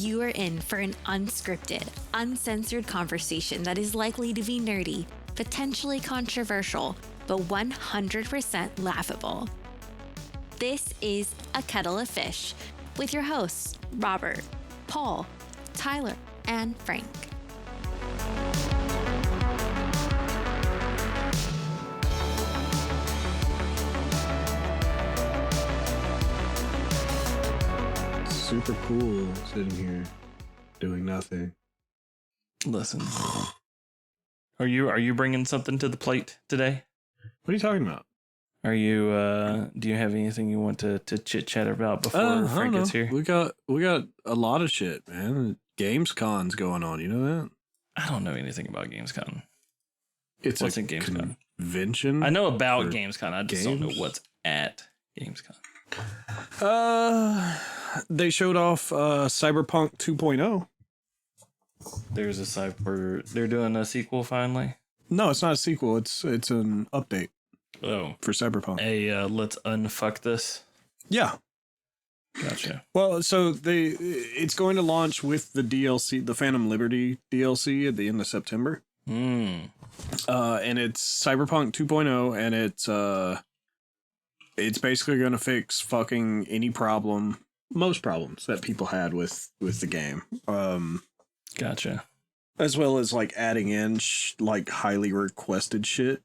You are in for an unscripted, uncensored conversation that is likely to be nerdy, potentially controversial, but 100% laughable. This is A Kettle of Fish with your hosts, Robert, Paul, Tyler, and Frank. Super cool sitting here doing nothing. Listen, are you bringing something to the plate today? What are you talking about? Are you do you have anything you want to chit chat about before Frank gets here? We got a lot of shit, man. Gamescon's going on, you know that? I don't know anything about Gamescon. It's What's a in Gamescon? Convention. I know about Gamescon. I just don't know what's at Gamescon. They showed off Cyberpunk 2.0. There's a cyber. They're doing a sequel finally. No, it's not a sequel. It's an update. Oh, for Cyberpunk. Let's unfuck this. Yeah. Gotcha. Well, so it's going to launch with the DLC, the Phantom Liberty DLC at the end of September. And it's Cyberpunk 2.0, and it's basically going to fix fucking any problem, most problems that people had with the game. Gotcha. As well as like adding in like highly requested shit.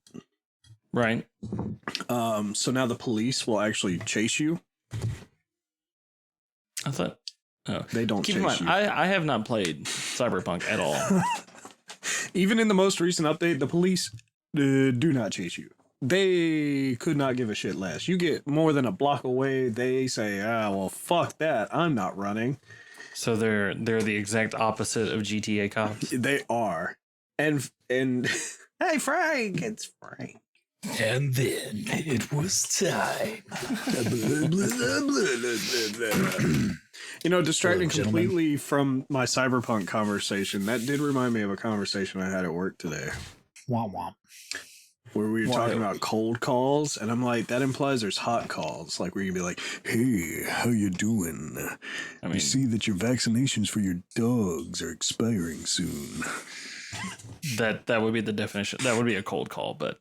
Right. So now the police will actually chase you. I thought. Oh, they don't keep chase in mind, you. I have not played Cyberpunk at all. Even in the most recent update, the police do not chase you. They could not give a shit less. You get more than a block away, they say, well, fuck that. I'm not running. So they're the exact opposite of GTA cops. They are. And hey, Frank, it's Frank. And then it was time. Distracting completely from my Cyberpunk conversation, that did remind me of a conversation I had at work today. Womp womp. Where we were talking about cold calls, and I'm like, that implies there's hot calls, like where you can be like, hey, how you doing? We see that your vaccinations for your dogs are expiring soon. That would be the definition. That would be a cold call, but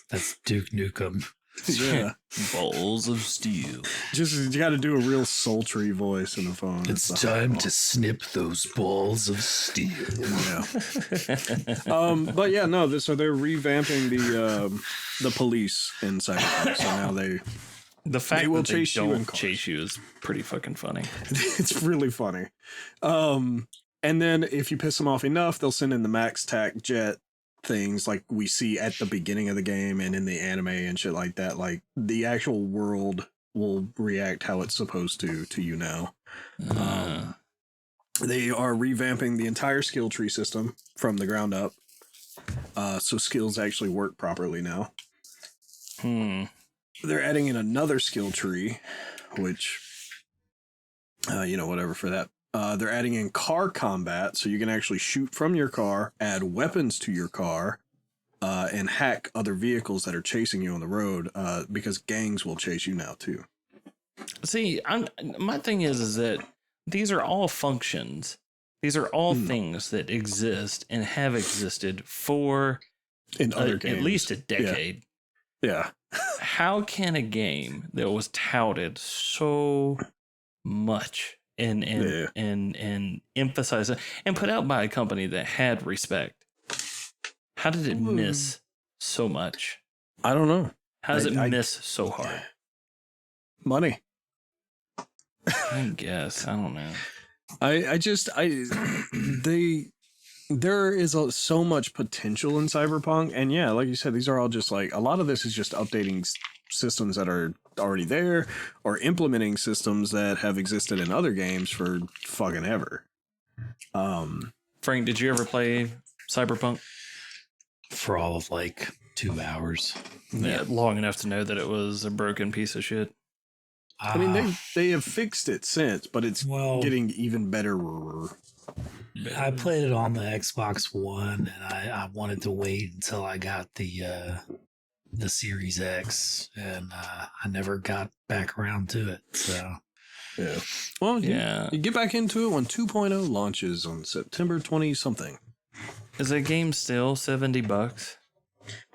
that's Duke Nukem. Yeah. Balls of steel. Just, you got to do a real sultry voice in the phone. It's time to snip those balls of steel. Yeah. But yeah, no, so they're revamping the police in Cyberpunk. So now the fact they will that they chase you in don't cars. chase you is pretty fucking funny. It's really funny. And then if you piss them off enough, they'll send in the max tac jet things like we see at the beginning of the game and in the anime and shit like that. Like the actual world will react how it's supposed to you now. They are revamping the entire skill tree system from the ground up. So skills actually work properly now. They're adding in another skill tree, which, whatever for that. They're adding in car combat, so you can actually shoot from your car, add weapons to your car, and hack other vehicles that are chasing you on the road, because gangs will chase you now, too. See, my thing is that these are all functions. These are all things that exist and have existed for in other games. At least a decade. Yeah. How can a game that was touted so much and emphasize it and put out by a company that had respect, how did it miss so much? I don't know. How does it miss so hard? Money. I guess. I don't know. There is so much potential in Cyberpunk, and yeah, like you said, these are all just like, a lot of this is just updating systems that are already there or implementing systems that have existed in other games for fucking ever. Frank, did you ever play Cyberpunk? For all of like 2 hours. Yeah, long enough to know that it was a broken piece of shit. I mean, they have fixed it since, but it's getting even better. I played it on the Xbox One, and I wanted to wait until I got the Series X, and I never got back around to it. So Yeah. Well, Yeah. you get back into it when 2.0 launches on September 20 something. Is that game still $70?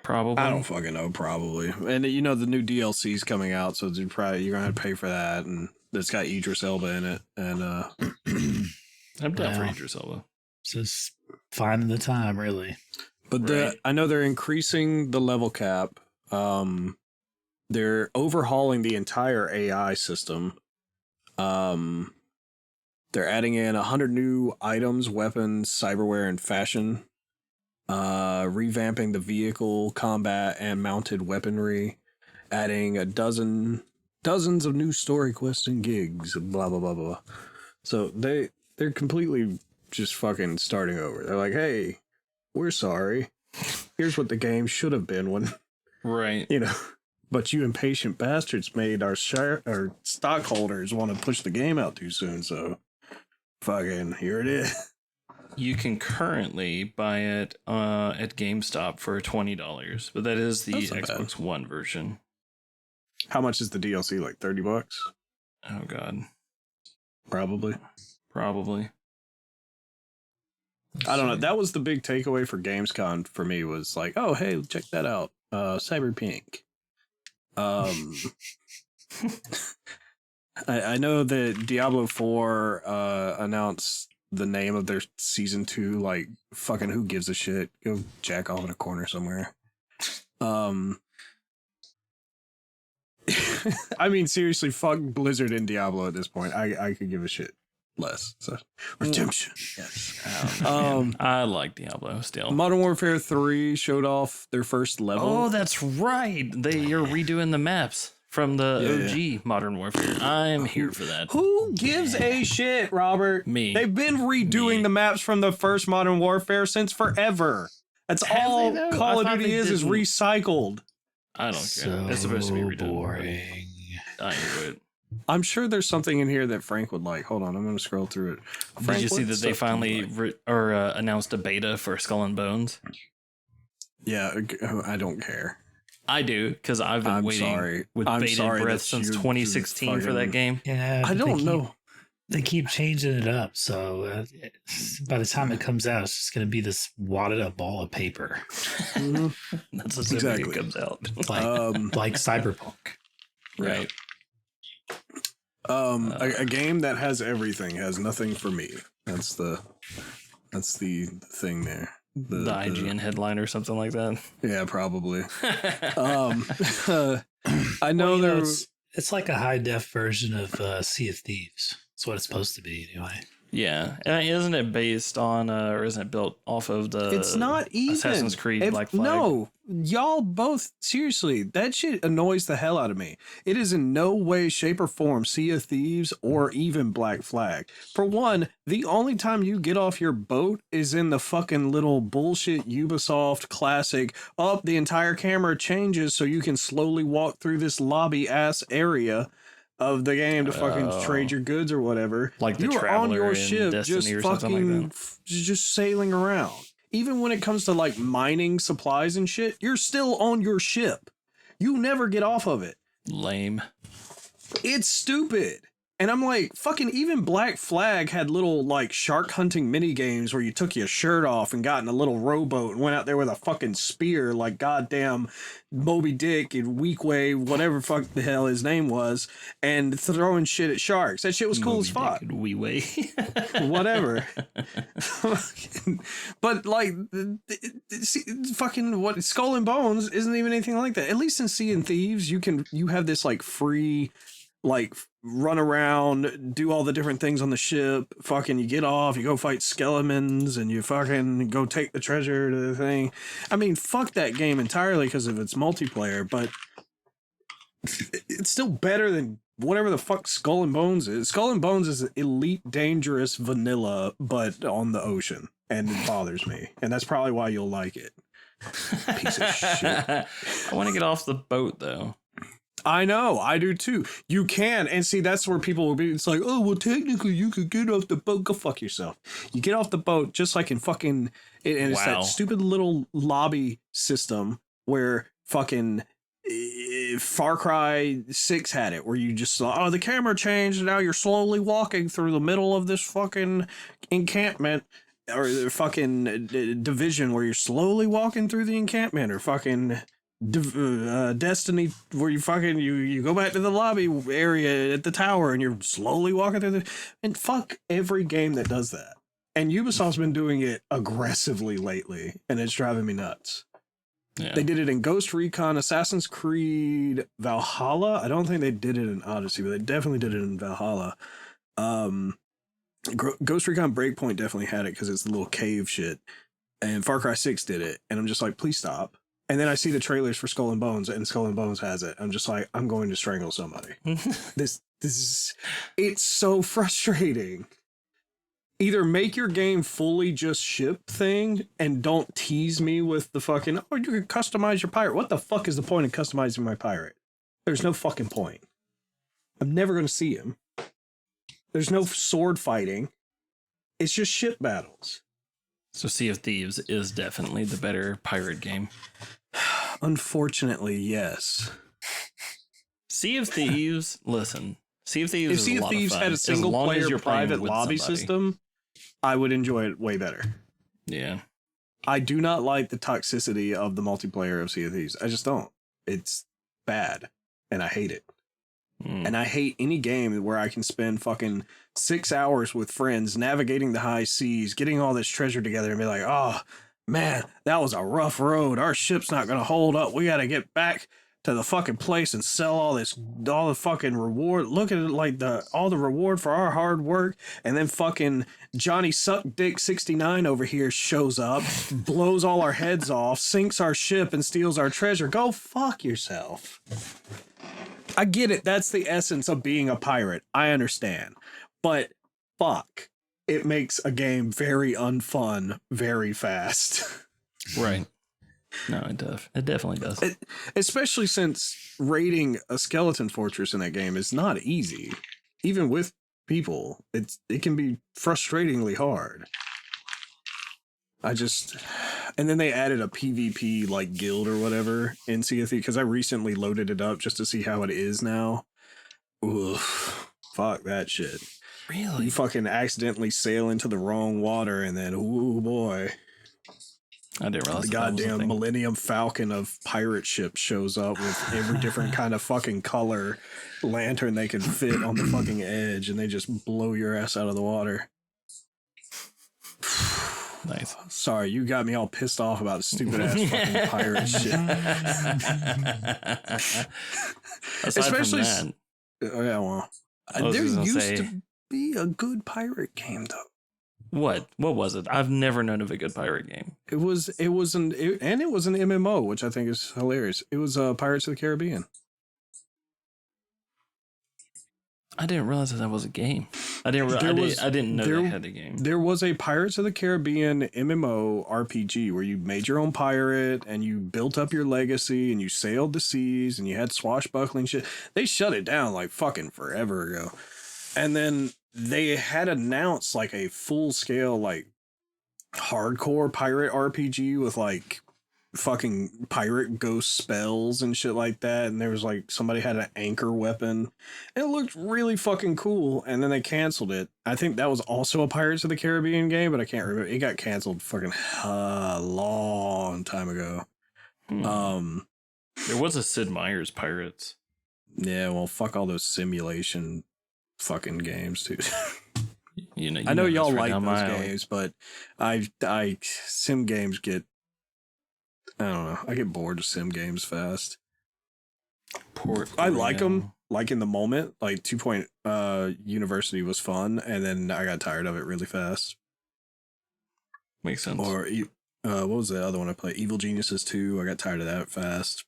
Probably. I don't fucking know, probably. And the new DLC's coming out, so you're gonna have to pay for that, and it's got Idris Elba in it, and I'm down for Idris Elba. Just finding the time, really. But I know they're increasing the level cap. They're overhauling the entire AI system. They're adding in 100 new items, weapons, cyberware, and fashion. Revamping the vehicle, combat, and mounted weaponry. Adding dozens of new story quests and gigs. Blah blah blah blah. So they're completely just fucking starting over. They're like, hey, we're sorry. Here's what the game should have been when, right? But you impatient bastards made our stockholders want to push the game out too soon. So, fucking here it is. You can currently buy it at GameStop for $20, but that is the Xbox One version. How much is the DLC? Like $30? Oh God, probably. I don't know. That was the big takeaway for Gamescom for me, was like, oh, hey, check that out. Cyberpunk. I know that Diablo 4 announced the name of their season 2. Like, fucking who gives a shit? Go jack off in a corner somewhere. I mean, seriously, fuck Blizzard and Diablo at this point. I could give a shit less. So redemption. Yes. I like Diablo still. Modern Warfare 3 showed off their first level. Oh, that's right. You're redoing the maps from the OG Modern Warfare. I'm here for that. Who gives a shit, Robert? Me. They've been redoing the maps from the first Modern Warfare since forever. That's all Call of Duty is recycled. I don't care. It's supposed to be redone. Boring. I enjoy it. I'm sure there's something in here that Frank would like. Hold on, I'm going to scroll through it. Frank, did you see that they finally announced a beta for Skull and Bones? Yeah, I don't care. I do, because I've been waiting with bated breath since 2016 for that game. Yeah, I don't know. They keep changing it up, so by the time it comes out, it's just going to be this wadded up ball of paper. That's exactly it comes out. Like Cyberpunk. Right. A game that has everything has nothing for me. That's the thing there. The IGN headline or something like that. Yeah, probably. I know it's like a high def version of Sea of Thieves. That's what it's supposed to be, anyway. Yeah, and isn't it based on, or isn't it built off of the? It's not even Assassin's Creed Black Flag. No, y'all both seriously. That shit annoys the hell out of me. It is in no way, shape, or form Sea of Thieves or even Black Flag. For one, the only time you get off your boat is in the fucking little bullshit Ubisoft classic. The entire camera changes so you can slowly walk through this lobby ass area of the game to fucking trade your goods or whatever. Like you are on your ship, just fucking just sailing around. Even when it comes to like mining supplies and shit, you're still on your ship. You never get off of it. Lame. It's stupid. And I'm like, fucking even Black Flag had little like shark hunting mini games where you took your shirt off and got in a little rowboat and went out there with a fucking spear like goddamn Moby Dick and Weequay, whatever fuck the hell his name was, and throwing shit at sharks. That shit was cool as fuck. Weequay. Whatever. But like, fucking what Skull and Bones isn't even anything like that. At least in Sea and Thieves, you have this like free, like run around, do all the different things on the ship. Fucking, you get off, you go fight skeletons, and you fucking go take the treasure to the thing. I mean, fuck that game entirely because of its multiplayer, but it's still better than whatever the fuck Skull and Bones is. Skull and Bones is elite dangerous vanilla, but on the ocean, and it bothers me, and that's probably why you'll like it. Piece of shit. I want to get off the boat though. I know, I do too. You can, and see, that's where people will be. It's like, oh, well, technically, you could get off the boat. Go fuck yourself. You get off the boat just like in fucking, and it's that stupid little lobby system where fucking Far Cry 6 had it where you just saw, the camera changed and now you're slowly walking through the middle of this fucking encampment, or the fucking Division where you're slowly walking through the encampment, or fucking Destiny where you fucking you go back to the lobby area at the tower and you're slowly walking through and fuck every game that does that. And Ubisoft's been doing it aggressively lately and it's driving me nuts. Yeah. They did it in Ghost Recon, Assassin's Creed Valhalla. I don't think they did it in Odyssey, but they definitely did it in Valhalla. Ghost Recon Breakpoint definitely had it because it's the little cave shit. And Far Cry 6 did it. And I'm just like, please stop. And then I see the trailers for Skull and Bones, and Skull and Bones has it. I'm just like, I'm going to strangle somebody. This is, it's so frustrating. Either make your game fully just ship thing and don't tease me with the fucking, you can customize your pirate. What the fuck is the point of customizing my pirate? There's no fucking point. I'm never going to see him. There's no sword fighting. It's just ship battles. So Sea of Thieves is definitely the better pirate game. Unfortunately, yes. Sea of Thieves, listen. Sea of Thieves if Sea of Thieves had a single player private lobby system, I would enjoy it way better. Yeah. I do not like the toxicity of the multiplayer of Sea of Thieves. I just don't. It's bad. And I hate it. And I hate any game where I can spend fucking 6 hours with friends navigating the high seas, getting all this treasure together and be like, oh, man, that was a rough road. Our ship's not going to hold up. We got to get back to the fucking place and sell all the fucking reward. Look at it like all the reward for our hard work. And then fucking Johnny Suck Dick 69 over here shows up, blows all our heads off, sinks our ship and steals our treasure. Go fuck yourself. I get it. That's the essence of being a pirate. I understand. But fuck, it makes a game very unfun very fast. Right. No, it does. It definitely does. Especially since raiding a skeleton fortress in that game is not easy. Even with people, it can be frustratingly hard. And then they added a PvP like guild or whatever in Sea of Thieves because I recently loaded it up just to see how it is now. Oof, fuck that shit. Really? You fucking accidentally sail into the wrong water and then, ooh boy. I didn't realize the goddamn Millennium Falcon of pirate ships shows up with every different kind of fucking color lantern they can fit on the fucking edge and they just blow your ass out of the water. Nice. Sorry, you got me all pissed off about stupid ass fucking pirate shit. Especially from that, yeah, well, there used to be a good pirate game though. What was it? I've never known of a good pirate game. It was an MMO, which I think is hilarious. It was Pirates of the Caribbean. I didn't realize that was a game. I didn't know they had a game. There was a Pirates of the Caribbean MMO RPG where you made your own pirate and you built up your legacy and you sailed the seas and you had swashbuckling shit. They shut it down like fucking forever ago. And then they had announced like a full scale, like hardcore pirate RPG with like fucking pirate ghost spells and shit like that. And there was like somebody had an anchor weapon. And it looked really fucking cool. And then they canceled it. I think that was also a Pirates of the Caribbean game, but I can't remember. It got canceled fucking a long time ago. There was a Sid Meier's Pirates. Yeah, well, fuck all those simulation fucking games too. I know y'all like those games, but I sim games get, I don't know, I get bored of sim games fast. I like them like in the moment, like 2 Point University was fun, and then I got tired of it really fast. Makes sense. Or what was the other one I played? Evil Geniuses 2. I got tired of that fast.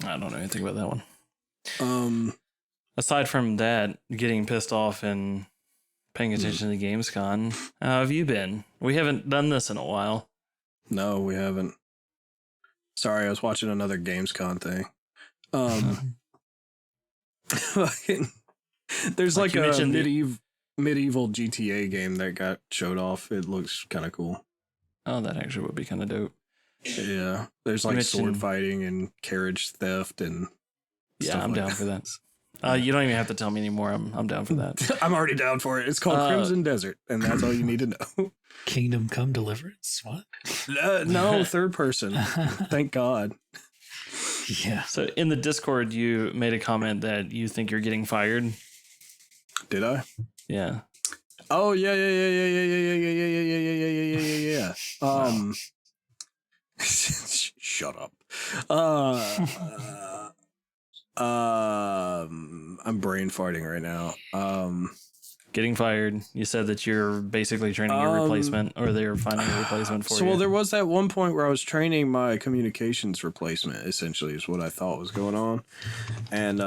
I don't know anything about that one. Aside from that, getting pissed off and paying attention to Gamescon, how have you been? We haven't done this in a while. No, we haven't. Sorry, I was watching another Gamescon thing. There's like a medieval GTA game that got showed off. It looks kind of cool. Oh, that actually would be kind of dope. Yeah, there's like sword fighting and carriage theft and Yeah, I'm down for that. You don't even have to tell me anymore. I'm down for that. I'm already down for it. It's called Crimson Desert, and that's all you need to know. Kingdom Come Deliverance? What? No, third person. Thank God. Yeah. So in the Discord, you made a comment that you think you're getting fired. Did I? Yeah. Oh yeah. Shut up. I'm brain farting right now. Getting fired. You said that you're basically training your replacement, or they're finding a replacement for you. Well, there was that one point where I was training my communications replacement, essentially, is what I thought was going on. And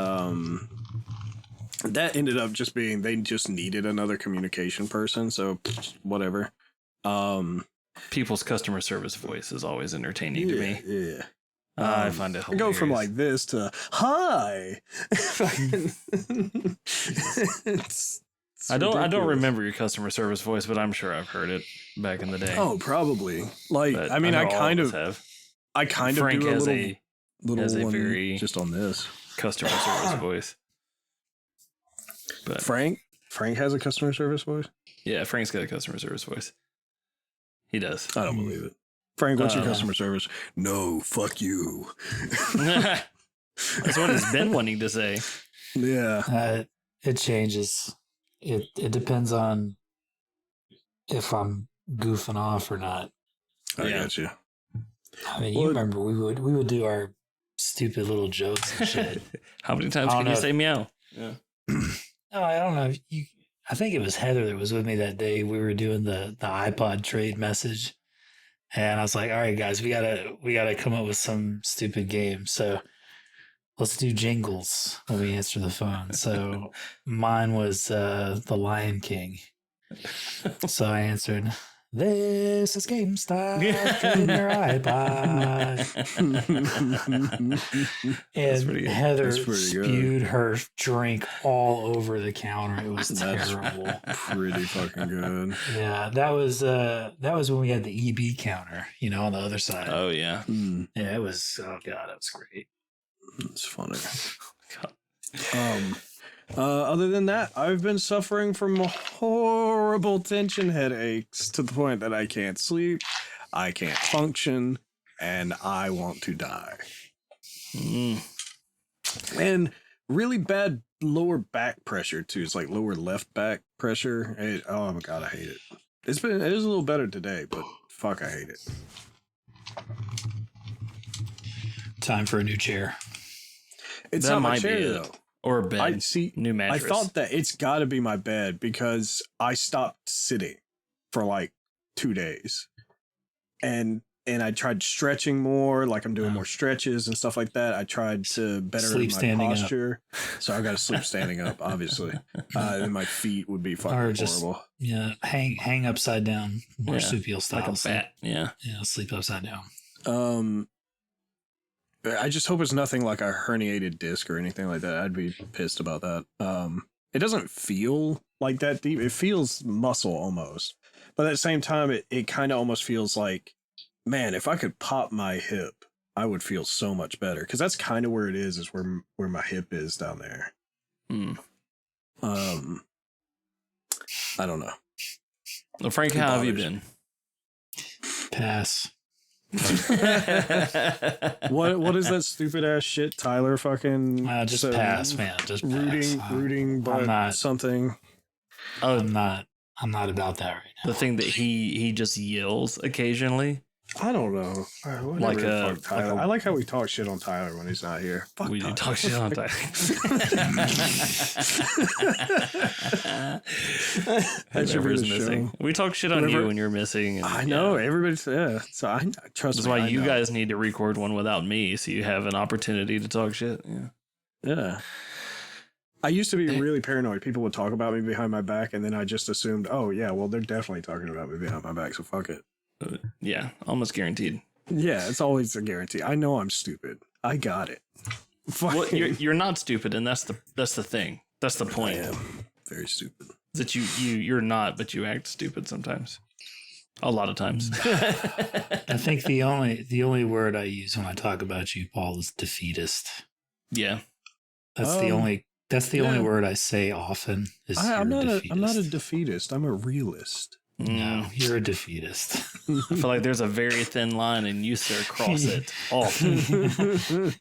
that ended up just being they just needed another communication person, so whatever. People's customer service voice is always entertaining to me. Yeah. I find it hilarious. I go from like this to hi. I don't remember your customer service voice, but I'm sure I've heard it back in the day. Oh, probably. Like, But I mean, know I all kind of of us have. I kind of Frank do a has little has a one very just on this. customer service voice. But Frank has a customer service voice. yeah, Frank's got a customer service voice. He does. I don't believe it. Frank, what's your customer service? No, fuck you. That's what he's been wanting to say. Yeah. It changes. It depends on if I'm goofing off or not. I got you. I mean, you remember we would do our stupid little jokes and shit. How many times can you say meow? Yeah. No, I don't know. I think it was Heather that was with me that day. We were doing the iPod trade message, and I was like, "All right, guys, we gotta come up with some stupid game. So let's do jingles when we answer the phone." So mine was the Lion King. So I answered, "This is GameStop. Trade in your iPod." And Heather spewed her drink all over the counter. It was terrible. Pretty fucking good. Yeah, that was when we had the EB counter, on the other side. Oh yeah. Yeah, it was. Oh god, that was great. It's funny. Other than that, I've been suffering from horrible tension headaches to the point that I can't sleep, I can't function, and I want to die. And really bad lower back pressure too. It's like lower left back pressure. Oh my god, I hate it. It is a little better today, but fuck, I hate it. Time for a new chair. It's That not my might be chair it. though. Or a bed. New mattress. I thought that it's got to be my bed because I stopped sitting for like 2 days, and I tried stretching more, like I'm doing more stretches and stuff like that. I tried to better Sleep my standing posture, so I got to sleep standing up, obviously. And my feet would be fucking horrible. Yeah, hang upside down, marsupial style, like a bat. Yeah, sleep upside down. I just hope it's nothing like a herniated disc or anything like that. I'd be pissed about that. It doesn't feel like that deep. It feels muscle almost. But at the same time, it kind of almost feels like, man, if I could pop my hip, I would feel so much better. Because that's kind of where it is where my hip is down there. I don't know. Well, Frank, how have you been? Pass. What is that stupid ass shit Tyler fucking just pass, man. Just rooting but something. Oh, I'm not about that right now. The thing that he just yells occasionally. I don't know. Tyler. I like how we talk shit on Tyler when he's not here. Fuck we Tyler. do talk shit on Tyler. Whoever's missing. We talk shit on you when you're missing. And, I know everybody's so I trust. That's why you guys need to record one without me, so you have an opportunity to talk shit. Yeah. I used to be really paranoid. People would talk about me behind my back, and then I just assumed, oh yeah, well they're definitely talking about me behind my back, so fuck it. Yeah, almost guaranteed. Yeah, it's always a guarantee. I know I'm stupid. I got it. Well, you're not stupid, and that's the thing. That's the point. I am very stupid. That you're not, but you act stupid sometimes. A lot of times. I think the only word I use when I talk about you, Paul, is defeatist. Yeah. That's the only. That's the only word I say often. Is I'm not defeatist. a defeatist. I'm a realist. No, you're a defeatist. I feel like there's a very thin line, and you, sir, cross it often.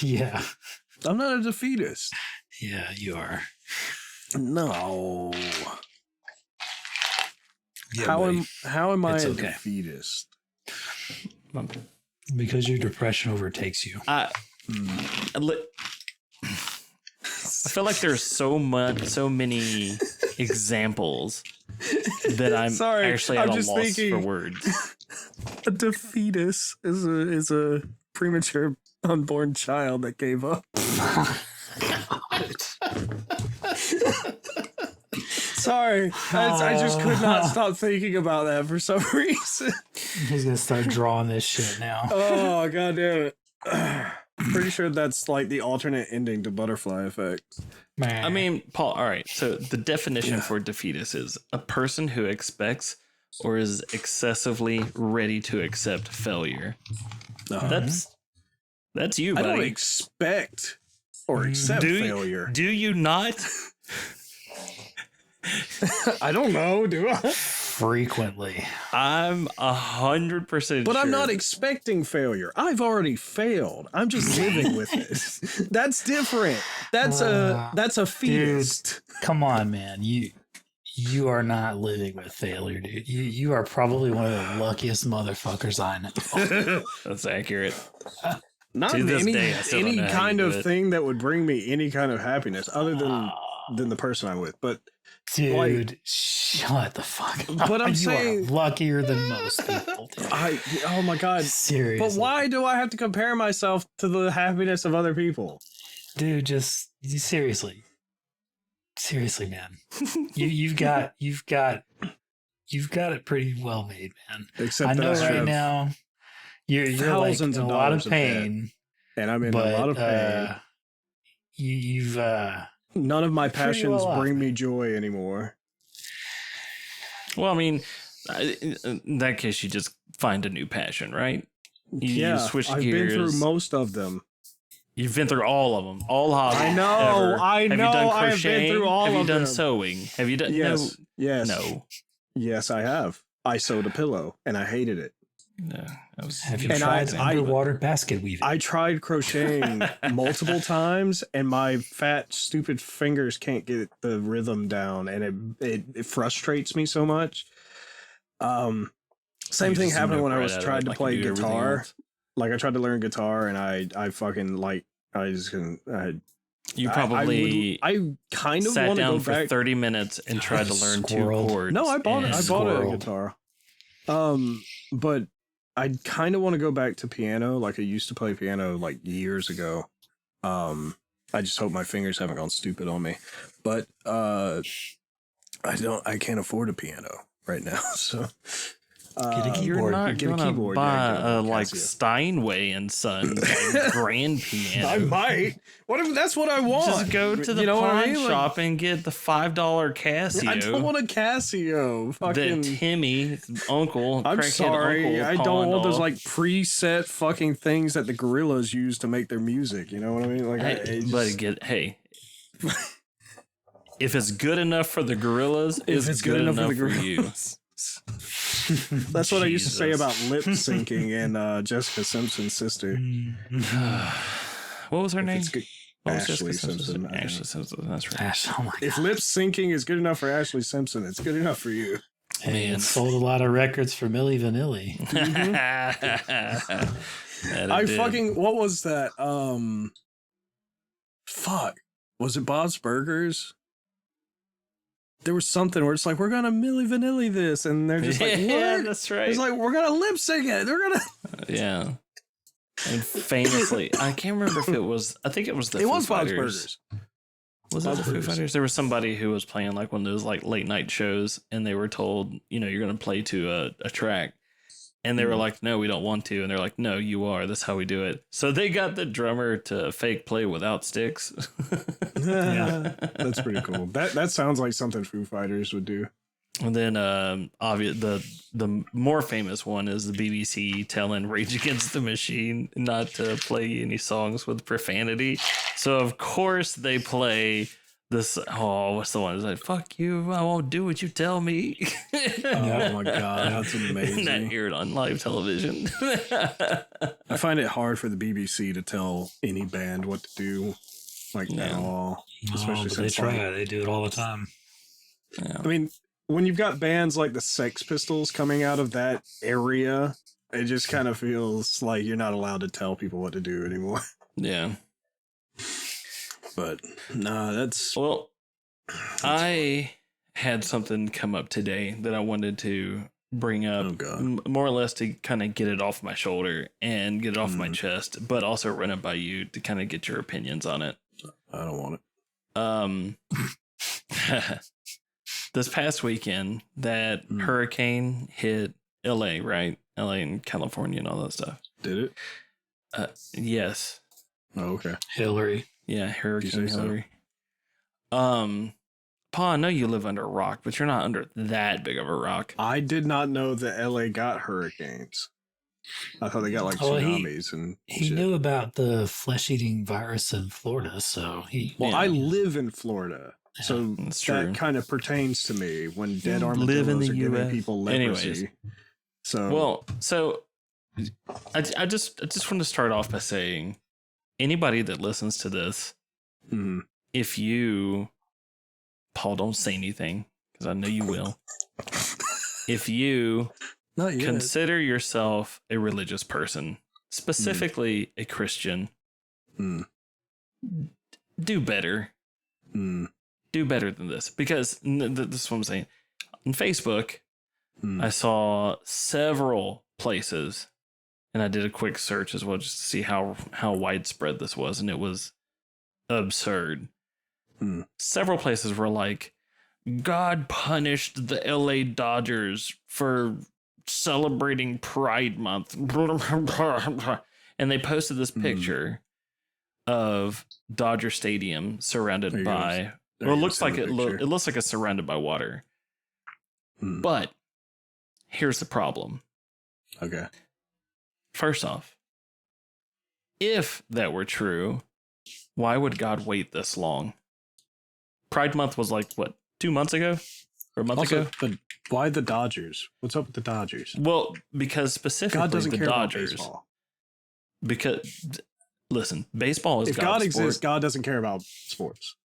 Yeah. I'm not a defeatist. Yeah, you are. No. Yeah, how am I It's a okay. defeatist? because your depression overtakes you. I feel like there's so many examples that I'm Sorry, actually at I'm a just loss thinking- for words. A defeatist is a premature unborn child that gave up. Sorry, I just could not stop thinking about that for some reason. He's gonna start drawing this shit now. Oh, god damn it. Pretty sure that's like the alternate ending to Butterfly Effect. Man. I mean, Paul, all right. So the definition for defeatist is a person who expects or is excessively ready to accept failure. That's you, I buddy. don't expect or accept failure. Do you not? I don't know, do I? frequently. I'm 100% But sure. I'm not expecting failure. I've already failed. I'm just living with it. That's different. That's a feast. Come on, man. You are not living with failure, dude. You are probably one of the luckiest motherfuckers I know. That's accurate. Not To this any day, I still don't any know how kind you of do it. thing that would bring me any kind of happiness other than the person I'm with. But Dude, shut the fuck up. But I'm you saying- are luckier than most people, dude. oh my god. Seriously. But why do I have to compare myself to the happiness of other people? Dude, just seriously, man. You've got it pretty well made, man. Except I know that I right have now you're like in thousands a of lot of dollars of debt. pain, and I'm in but a lot of pain. you've None of my pretty passions well off, bring me man. joy anymore. Well, I mean, in that case, you just find a new passion, right? You switch I've gears. been through most of them. You've been through all of them, all hobbies. I know, ever. I Have know, you done I have been crocheting? through all Have you of done them. sewing? Have you done? Yes, yes, No. yes, I have. I sewed a pillow and I hated it. No. have you And tried I- underwater basket weaving? I tried crocheting multiple times, and my fat, stupid fingers can't get the rhythm down, and it frustrates me so much. Same thing happened when I was trying to play guitar. Like I tried to learn guitar, and I fucking like I just couldn't. You probably I kind of sat want to go down for back. 30 minutes and tried to learn Squirrel. two chords. No, I bought and- a Squirrel. guitar. But I kind of want to go back to piano. Like I used to play piano like years ago. I just hope my fingers haven't gone stupid on me. But I can't afford a piano right now. So Get a keyboard. You're not Get a gonna keyboard, buy yeah, get a like Casio. Steinway and Son like grand piano. I might. What if that's what I want? Just go to the You know what pawn I mean? Like, shop and get the $5 Casio. I don't want a Casio. Fucking. that Timmy, uncle, I'm crackhead sorry. uncle, I don't pawned want those off. like preset fucking things that the gorillas use to make their music. You know what I mean? Like, Hey, hey, if it's good enough for the gorillas, it's good enough for you. That's what I used to say Jesus. about lip syncing and Jessica Simpson's sister. What was her name? It's good. What was Ashley Jessica Simpson. Ashley Simpson. That's right. Ash, oh my god. If lip syncing is good enough for Ashley Simpson, it's good enough for you. Hey, Man. it sold a lot of records for Milli Vanilli. What was that? Fuck. Was it Bob's Burgers? There was something where it's like, we're gonna Milli Vanilli this, and they're just like, what? Yeah, that's right. It's like, we're gonna lip sync it. They're gonna. Yeah. And famously, I can't remember if it was. I think it was the. It Foo was Bob's Fighters. Burgers. Was it Bob's the Foo Burgers. Fighters? There was somebody who was playing like one of those like late night shows, and they were told, you're going to play to a track, and they were like, no, we don't want to, and they're like, no, you are. That's how we do it. So they got the drummer to fake play without sticks. That's pretty cool. That sounds like something Foo Fighters would do. And then the more famous one is the BBC telling Rage Against the Machine not to play any songs with profanity. So of course they play this. Oh, what's the one? It's like, fuck you, I won't do what you tell me. Oh my god, that's amazing. That aired on live television. I find it hard for the BBC to tell any band what to do, like at all. Especially but they try. They do it all the time. Yeah. I mean, when you've got bands like the Sex Pistols coming out of that area, it just kind of feels like you're not allowed to tell people what to do anymore. Yeah. But nah, that's well. I had something come up today that I wanted to bring up, more or less to kind of get it off my shoulder and get it off my chest, but also run it by you to kind of get your opinions on it. I don't want it. This past weekend, that hurricane hit LA, right? LA and California and all that stuff. Did it? Yes. Oh, okay. Hillary. Yeah, Hurricane Hillary. So? Paul, I know you live under a rock, but you're not under that big of a rock. I did not know that LA got hurricanes. I thought they got like tsunamis and he knew about the flesh-eating virus in Florida, so he. Well, I live in Florida. So that kind of pertains to me when dead armadillos are giving people leprosy. Anyways. So I just want to start off by saying, anybody that listens to this, if you, Paul, don't say anything because I know you will. If you consider yourself a religious person, specifically a Christian, do better. Do better than this, because this is what I'm saying. On Facebook, I saw several places, and I did a quick search as well just to see how widespread this was, and it was absurd. Several places were like, God punished the LA Dodgers for celebrating Pride Month, and they posted this picture of Dodger Stadium surrounded by. Well, it looks like it looks like it's surrounded by water. But here's the problem. Okay. First off, if that were true, why would God wait this long? Pride Month was like, what, 2 months ago? Or a month ago? But why the Dodgers? What's up with the Dodgers? Well, because specifically God doesn't the care Dodgers. About baseball. Because, listen, baseball is if God's God sport. exists, God doesn't care about sports.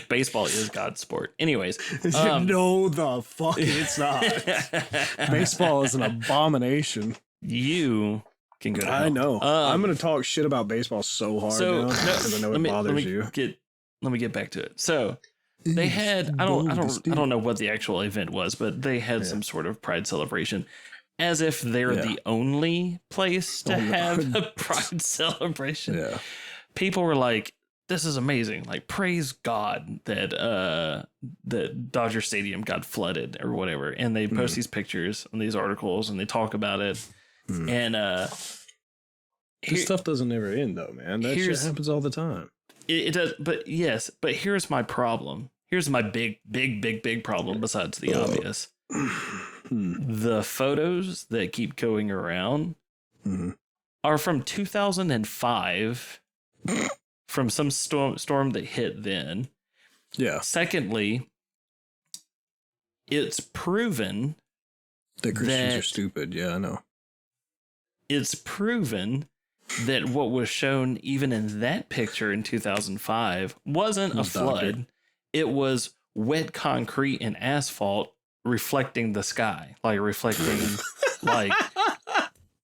Baseball is God's sport. Anyways, no, the fuck it's not. Baseball is an abomination. You can go to hell. I know. I'm going to talk shit about baseball so hard now because I know it bothers you. Let me get back to it. So they had I don't know what the actual event was, but they had some sort of pride celebration, as if they're the only place to have a pride celebration. Yeah. People were like, this is amazing. Like, praise God that that Dodger Stadium got flooded or whatever. And they post these pictures and these articles and they talk about it. And this stuff doesn't ever end though, man. That shit happens all the time. It does, but here's my problem. Here's my big problem besides the obvious. The photos that keep going around are from 2005. From some storm that hit then. Yeah. Secondly, it's proven that Christians are stupid. Yeah, I know. It's proven that what was shown even in that picture in 2005 wasn't a flood. It was wet concrete and asphalt reflecting the sky, like reflecting like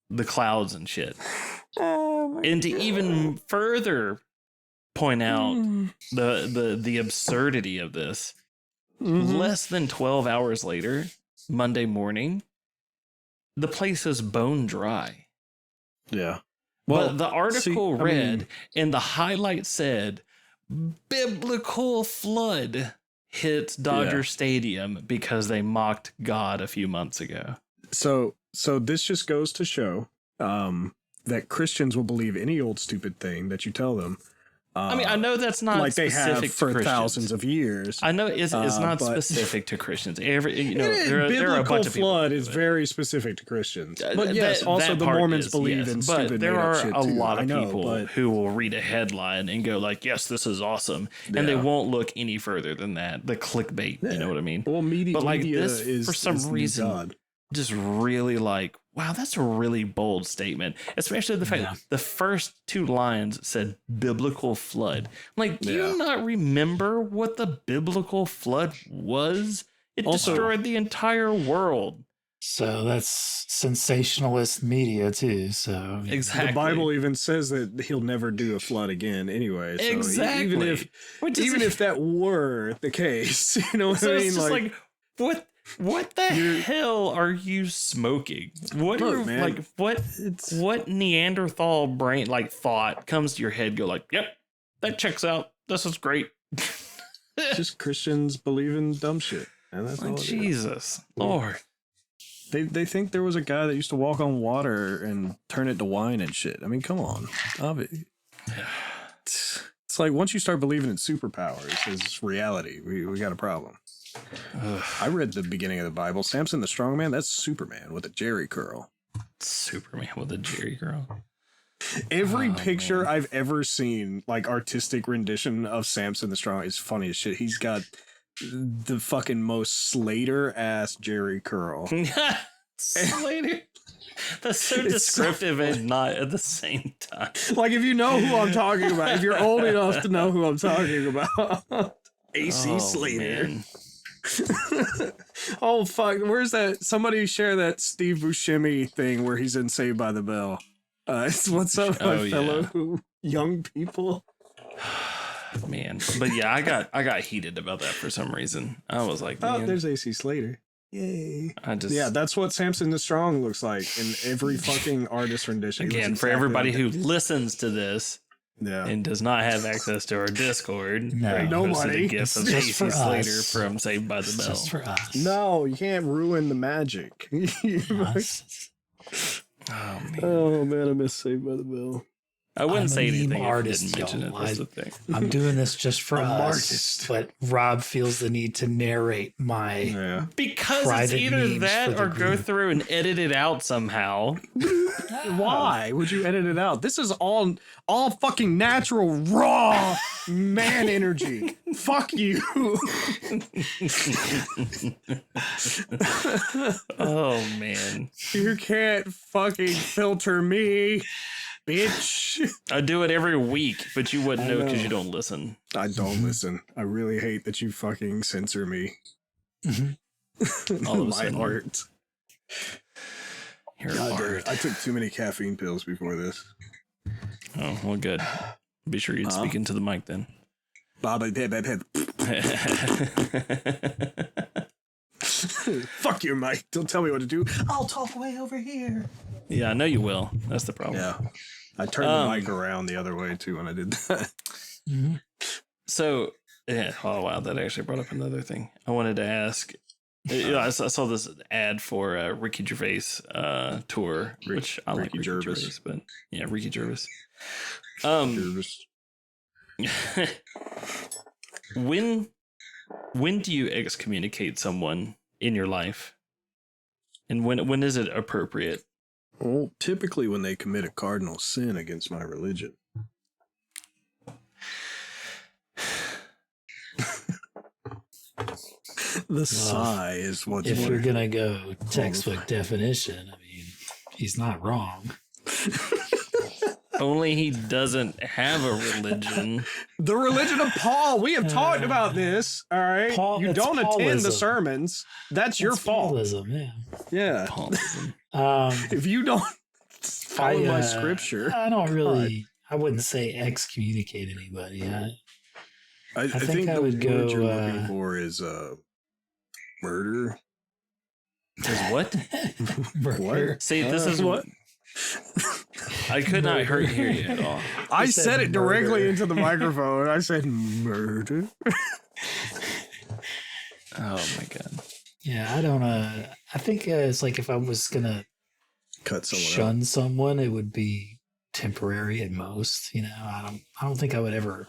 the clouds and shit. And to even further point out the absurdity of this, less than 12 hours later, Monday morning, the place is bone dry. Yeah. Well, but the article read, and the highlight said, biblical flood hits Dodger Stadium because they mocked God a few months ago. So this just goes to show that Christians will believe any old stupid thing that you tell them, I mean, I know that's not like they specific have for to Christians. thousands of years. I know it's not but specific to Christians. There are a biblical bunch of people flood who is do it. very specific to Christians. But yes, That- also that the part Mormons is, believe yes. in But stupid there made-up are shit a too. lot I of know, people but who will read a headline and go like, "Yes, this is awesome," and they Yeah. won't look any further than that. The clickbait, you know what I mean? well, media, But, like, media this, is for some is the reason, God. Just really like, wow, that's a really bold statement, especially the fact that the first two lines said biblical flood. I'm like, do you not remember what the biblical flood was? It Also- destroyed the entire world. So that's sensationalist media too. So Exactly. The Bible even says that he'll never do a flood again anyway. So Exactly. even if that were the case, you know what So I mean? it's just like what the hell are you smoking? What Look, are, man, like what Neanderthal brain thought comes to your head? Go like, yep, that checks out. This is great. just Christians believe in dumb shit. And that's all Like, it is. Jesus, Lord. They think there was a guy that used to walk on water and turn it to wine and shit. I mean, come on. It's like once you start believing in superpowers as reality, we got a problem. I read the beginning of the Bible. Samson the strong man, that's Superman with a Jerry curl. Superman with a Jerry curl. Every picture I've ever seen, like artistic rendition of Samson the strong, is funny as shit. He's got the fucking most Slater ass Jerry curl. Slater. That's so descriptive and not at the same time. Like if you know who I'm talking about, if you're old enough to know who I'm talking about, AC Slater. Man. Oh fuck! Where's that? Somebody share that Steve Buscemi thing where he's in Saved by the Bell. It's what's up, my fellow young people. Man, but yeah, I got heated about that for some reason. I was like, Oh, man, there's AC Slater. Yay! yeah, That's what Samson the Strong looks like in every fucking artist rendition. He again looks for exactly everybody like who it. listens to this Yeah. and does not have access to our Discord. No. Greg Nobody. posted a GIF It's of just AC for Slater us. from Saved by the it's Bell. just for us. No, you can't ruin the magic. Us. Oh man, Oh man, I miss Saved by the Bell. I wouldn't I'm a say meme anything artist, if you didn't mention y'all. it. That's the thing. I'm doing this just for I'm us. artist. But Rob feels the need to narrate my. Yeah. Because it's Private either memes that for the or go group. through and edit it out somehow. Why would you edit it out? This is all fucking natural, raw man energy. Fuck you. Oh man, You can't fucking filter me, bitch. I do it every week, but you wouldn't I know because know. you don't listen. I don't listen. I really hate that you fucking censor me. All of a My sudden, art. You're God damn art. it. I took too many caffeine pills before this. Oh well, good. Be sure you'd speak into the mic then. Fuck your mic. Don't tell me what to do. I'll talk way over here. Yeah, I know you will. That's the problem. Yeah. I turned the mic around the other way too when I did that. So, yeah. Oh wow, that actually brought up another thing. I wanted to ask. I saw this ad for Ricky Gervais tour, which I like Ricky Gervais, but yeah, Ricky Gervais. When do you excommunicate someone in your life, and when is it appropriate? Well, typically when they commit a cardinal sin against my religion. The sigh is what's If you're what. gonna go textbook definition, I mean, he's not wrong. Only he doesn't have a religion. The religion of Paul. We have talked about this. All right. Paul- you it's don't attend the Paulism. sermons. That's your fault. Paulism, yeah. Yeah. Paulism. If you don't follow my scripture, I don't really. I wouldn't say excommunicate anybody. I think I the would word go, you're looking for is murder. Is what? Murder. See, this is what? I could not hear you at all. I said said it directly murder. into the microphone. I said murder. Oh my god. Yeah, I don't. I think it's like if I was gonna Cut someone out. shun someone, it would be temporary at most. You know, I don't think I would ever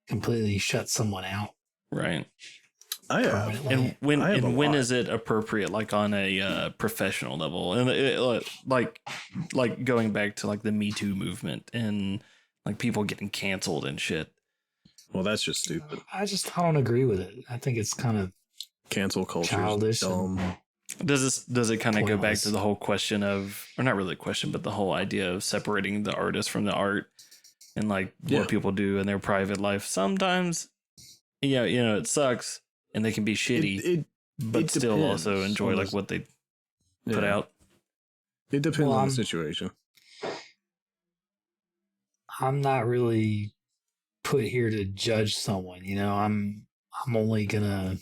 completely shut someone out. Right. I have. And I have a when lot. is it appropriate, like on a professional level, and like going back to like the Me Too movement and like people getting canceled and shit? Well, that's just stupid. I don't agree with it. I think it's kind of Cancel culture is childish. dumb. Does it kind of go back Pointless. to the whole question of, or not really a question, but the whole idea of separating the artist from the art and like Yeah. what people do in their private life? Sometimes, yeah, you know, it sucks and they can be shitty, but it still depends also enjoy on like the- what they put Yeah. out. It depends Well, on the situation. I'm not really put here to judge someone. You know, I'm only gonna.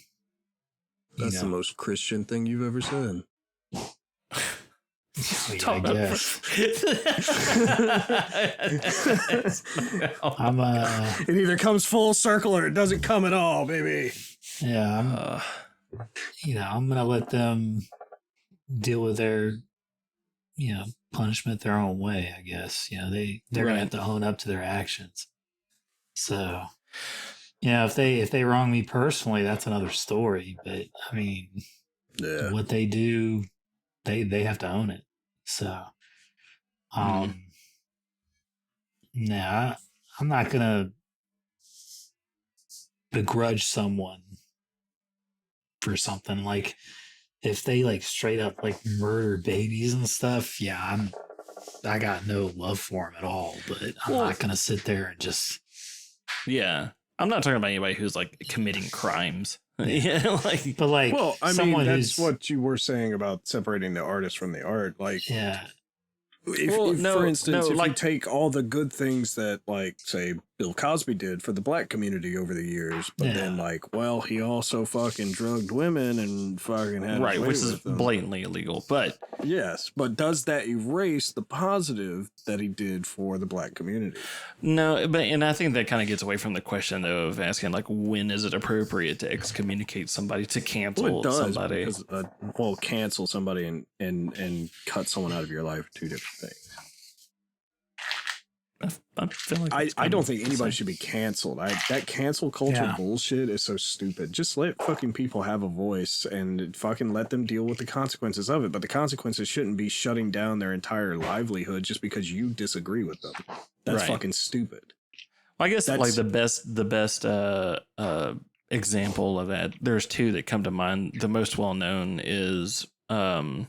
That's the most Christian thing you've ever said. I guess. I'm It either comes full circle or it doesn't come at all, baby. yeah, I'm gonna let them deal with their, punishment their own way, I guess. They're Right. gonna have to own up to their actions. So, if they wrong me personally, that's another story. But I mean, Yeah. what they do, they have to own it. So, I'm not gonna begrudge someone for something. Like if they like straight up like murder babies and stuff, I got no love for them at all. But I'm not gonna sit there and just Yeah, I'm not talking about anybody who's like committing crimes. Yeah, like, but like Well, I mean, someone that's who's what you were saying about separating the artist from the art. Like, yeah. for instance, if you like, take all the good things that, like, say, Bill Cosby did for the black community over the years, but then, like, well, he also fucking drugged women and fucking had right, his way which is with them. blatantly illegal. But Yes, but does that erase the positive that he did for the black community? no, and I think that kind of gets away from the question of asking like when is it appropriate to excommunicate somebody, to cancel Well, it does. somebody. Because, cancel somebody and cut someone out of your life are two different things. I feel like I don't think anybody should be canceled. That cancel culture bullshit is so stupid. Just let fucking people have a voice and fucking let them deal with the consequences of it. But the consequences shouldn't be shutting down their entire livelihood just because you disagree with them. That's Right. fucking stupid. Well, I guess That's- like the best example of that. There's two that come to mind. The most well known is oh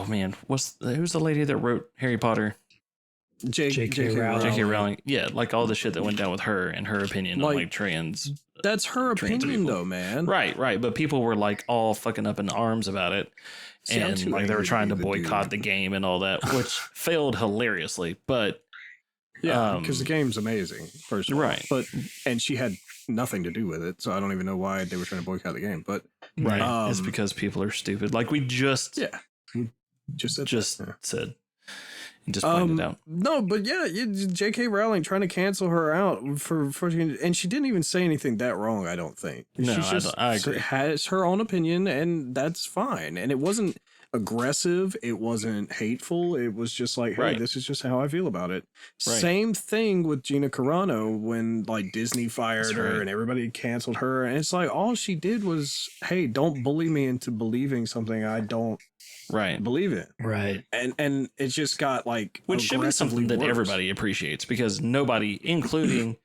man, who's the lady that wrote Harry Potter? J.K. Rowling. J.K. Rowling. Yeah, like all the shit that went down with her and her opinion on like trans. That's her trans opinion, people. though, man. Right. But people were like all fucking up in arms about it. See, I'm And too like they were angry to trying to even boycott do- the game and all that, which failed hilariously. But Yeah, because the game's amazing, first of all. Right. And she had nothing to do with it, so I don't even know why they were trying to boycott the game. But right, it's Um, because people are stupid. Like we just we just said that, yeah. said and just pointed out. No, but yeah, J.K. Rowling trying to cancel her out for and she didn't even say anything that wrong. I don't think. No, She's just I agree. has her own opinion, and that's fine. And it wasn't aggressive. It wasn't hateful. It was just like, hey, Right. this is just how I feel about it. Right. Same thing with Gina Carano when like Disney fired That's her right. and everybody canceled her. And it's like all she did was, hey, don't bully me into believing something I don't Right. believe in. Right. And it just got like Which should be something aggressively that worse. everybody appreciates, because nobody, including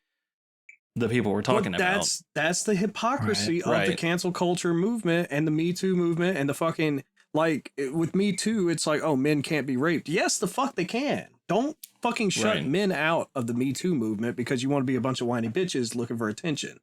the people we're talking about. That's the hypocrisy of the Right. cancel culture movement and the Me Too movement and the fucking with Me Too, it's like, oh, men can't be raped. Yes, the fuck they can. Don't fucking shut Right. men out of the Me Too movement because you want to be a bunch of whiny bitches looking for attention.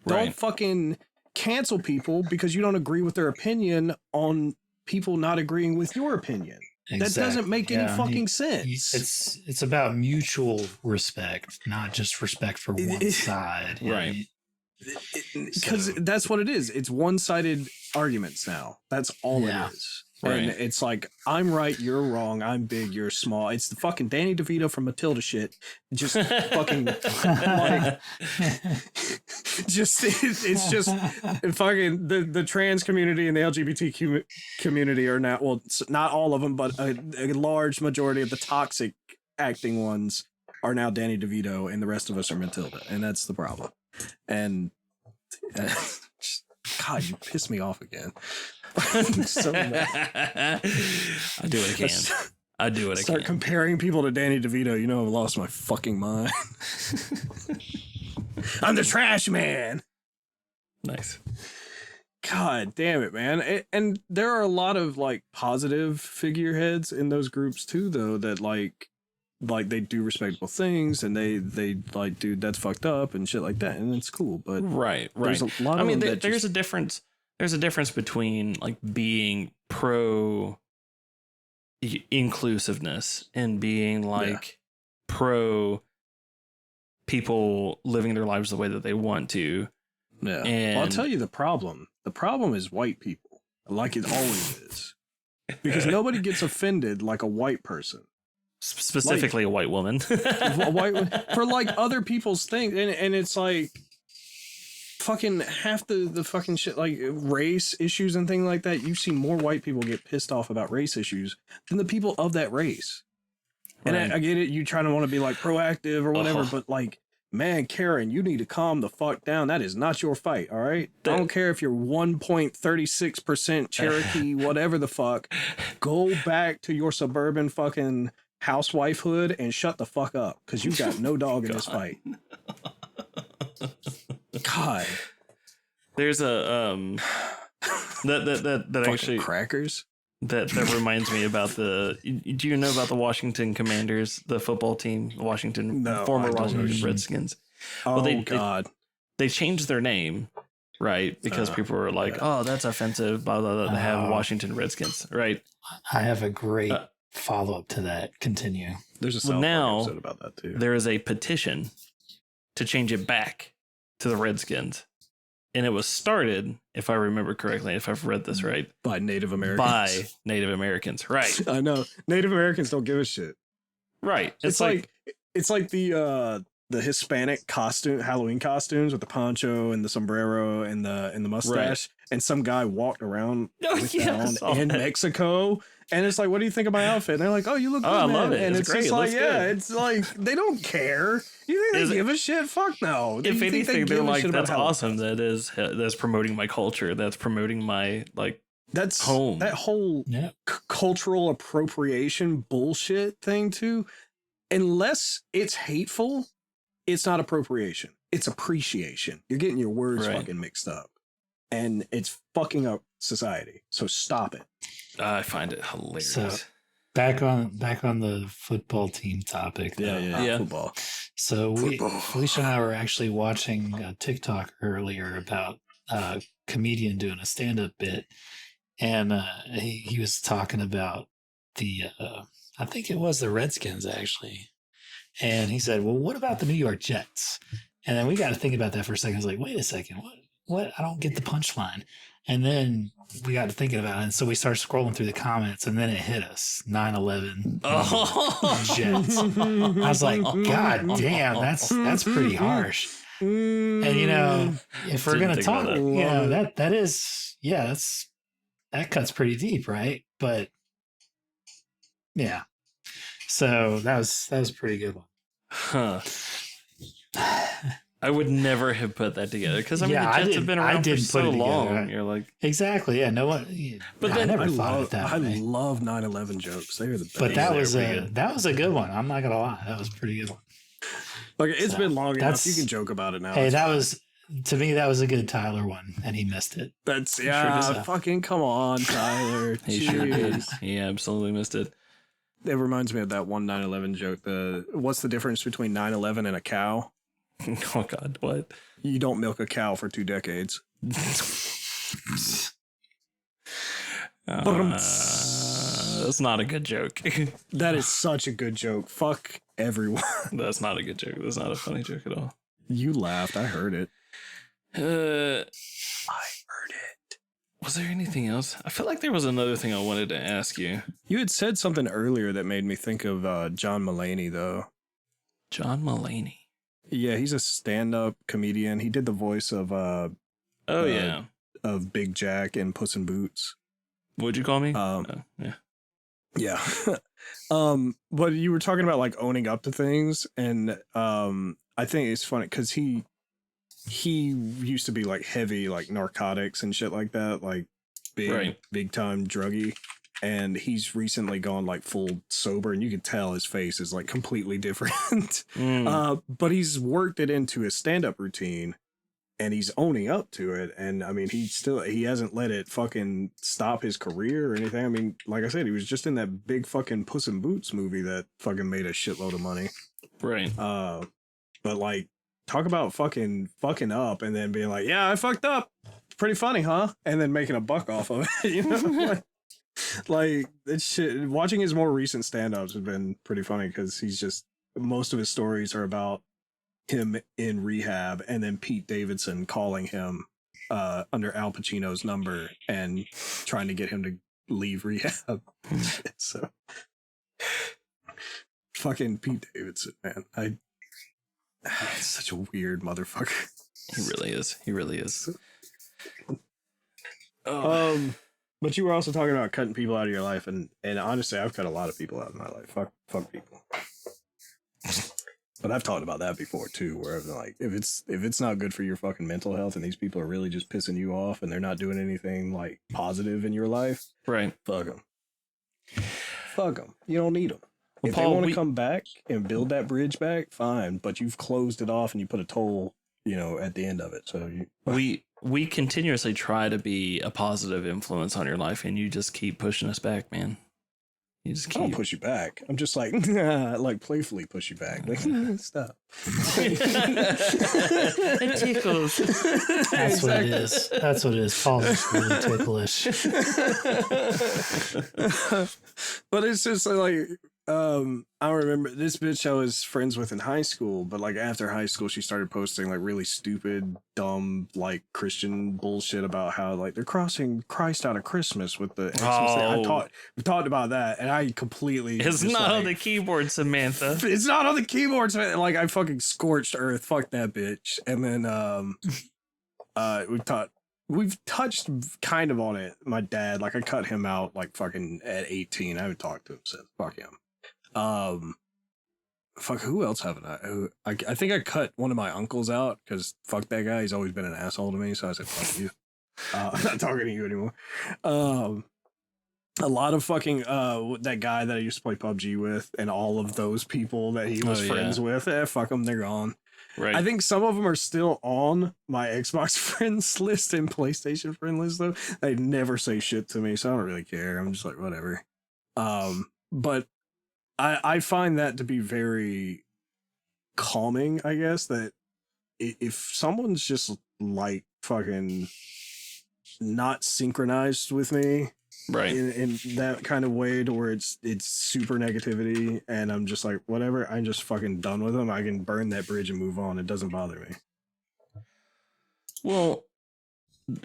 Don't Right. fucking cancel people because you don't agree with their opinion on people not agreeing with your opinion. That doesn't make any fucking sense. It's about mutual respect, not just respect for one side. Right. Because that's what it is. It's one-sided arguments now. That's all Yeah. it is. Right. And it's like, I'm right, you're wrong, I'm big, you're small. It's the fucking Danny DeVito from Matilda shit. Just fucking like, it's just fucking the trans community and the LGBT community are now, well, not all of them, but a large majority of the toxic acting ones are now Danny DeVito, and the rest of us are Matilda, and that's the problem. And God, you pissed me off again. So mad. I do what I can. I do what I can. Start comparing people to Danny DeVito. You know, I've lost my fucking mind. I'm the trash man. Nice. God damn it, man. And there are a lot of like positive figureheads in those groups too, though, that like they do respectable things and they like, dude, that's fucked up and shit like that. And it's cool. But right. There's a lot of there's a difference. There's a difference between like being pro inclusiveness and being like pro people living their lives the way that they want to. Yeah. And I'll tell you the problem. The problem is white people, like it always is, because nobody gets offended like a white person, specifically a white woman, for like other people's things, and it's like fucking half the fucking shit, like race issues and things like that. You see more white people get pissed off about race issues than the people of that race. Right. And I get it, you trying to want to be like proactive or whatever, but like, man, Karen, you need to calm the fuck down. That is not your fight, all right? I don't care if you're 1.36% Cherokee, whatever the fuck. Go back to your suburban fucking housewifehood and shut the fuck up, because you got no dog in this fight. God. There's a that actually crackers. That reminds me about do you know about the Washington Commanders, the football team, former Washington Redskins? Oh, well, God. They changed their name, right? Because people were like, oh, that's offensive, blah, blah, blah, to have Washington Redskins, right? I have a great follow-up to that. Continue. There's a South Park episode about that, too. There is a petition to change it back to the Redskins. And it was started, if I remember correctly, if I've read this right, by Native Americans. Right? I know Native Americans don't give a shit. Right. It's like the Hispanic Halloween costumes with the poncho and the sombrero and the mustache, right. And some guy walked around in Mexico. And it's like, what do you think of my outfit? And they're like, oh, you look good, I man. love it. And it's great. just like, good. It's like, they don't care. You think they give a shit? Fuck no. If anything, they're like, that's awesome. That's promoting my culture. That's promoting my, like, that's home. That whole cultural appropriation bullshit thing, too. Unless it's hateful, it's not appropriation. It's appreciation. You're getting your words fucking mixed up. And it's fucking up society. So stop it. I find it hilarious. So back on the football team topic. Yeah. Football. So Felicia and I were actually watching a TikTok earlier about a comedian doing a stand-up bit, and he was talking about the I think it was the Redskins actually, and he said, "Well, what about the New York Jets?" And then we got to think about that for a second. I was like, "Wait a second, what? I don't get the punchline." And then we got to thinking about it. And so we started scrolling through the comments, and then it hit us 9/11 Jets. I was like, God damn, that's pretty harsh. And, you know, if we're going to talk, you know, that is, that cuts pretty deep, right? But yeah. So that was a pretty good one. Huh. I would never have put that together because the Jets have been around for so long. You're like, exactly, yeah. No one, but then I never thought of that. I love 9/11 jokes. They are the best. But that was a good one. I'm not gonna lie, that was a pretty good one. Like it's been long enough. You can joke about it now. Hey, to me that was a good Tyler one, and he missed it. That's fucking come on, Tyler. He sure did. He absolutely missed it. It reminds me of that one 9/11 joke. What's the difference between 9/11 and a cow? Oh God, what? You don't milk a cow for 2 decades. That's not a good joke. That is such a good joke. Fuck everyone. That's not a good joke. That's not a funny joke at all. You laughed. I heard it. I heard it. Was there anything else? I feel like there was another thing I wanted to ask you. You had said something earlier that made me think of John Mulaney, though. John Mulaney. Yeah, he's a stand-up comedian. He did the voice of of Big Jack in Puss in Boots. What'd you call me? Yeah. But you were talking about like owning up to things, and I think it's funny because he used to be like heavy like narcotics and shit like that, like big time druggy. And he's recently gone like full sober, and you can tell his face is like completely different. But he's worked it into his stand-up routine, and he's owning up to it. And I mean, he hasn't let it fucking stop his career or anything. I mean, like I said, he was just in that big fucking Puss in Boots movie that fucking made a shitload of money. Right. But like, talk about fucking up and then being like, yeah, I fucked up. It's pretty funny, huh? And then making a buck off of it, you know? Like, it's shit. Watching his more recent stand-ups has been pretty funny because most of his stories are about him in rehab and then Pete Davidson calling him under Al Pacino's number and trying to get him to leave rehab. So, fucking Pete Davidson, man. He's such a weird motherfucker. He really is. But you were also talking about cutting people out of your life, and honestly, I've cut a lot of people out of my life. Fuck people. But I've talked about that before too, where I'm like, if it's not good for your fucking mental health, and these people are really just pissing you off, and they're not doing anything like positive in your life, right? Fuck them. You don't need them. Well, if Paul, they want to come back and build that bridge back, fine. But you've closed it off, and you put a toll, at the end of it. So we continuously try to be a positive influence on your life, and you just keep pushing us back, man. You just keep. I don't push you back. I'm just like, like playfully push you back. Like, stop. It tickles. That's what it is. That's what it is. Paul's just really ticklish. But it's just like, I remember this bitch I was friends with in high school, but like after high school, she started posting like really stupid, dumb, like Christian bullshit about how like they're crossing Christ out of Christmas with the Xmas. We talked about that, and I completely. It's not on the keyboard, Samantha. It's not on the keyboard. Like I fucking scorched earth. Fuck that bitch. And then we've touched kind of on it. My dad, like I cut him out like fucking at 18. I haven't talked to him since. Fuck him. Fuck, who else haven't I think I cut one of my uncles out because fuck that guy. He's always been an asshole to me. So I said, fuck you. I'm not talking to you anymore. A lot of fucking that guy that I used to play PUBG with, and all of those people that he was friends with. Fuck them, they're gone. Right. I think some of them are still on my Xbox friends list and PlayStation friend list though. They never say shit to me, so I don't really care. I'm just like whatever. But I find that to be very calming, I guess, that if someone's just like fucking not synchronized with me, right, in that kind of way to where it's super negativity, and I'm just like whatever, I'm just fucking done with them. I can burn that bridge and move on. It doesn't bother me. Well,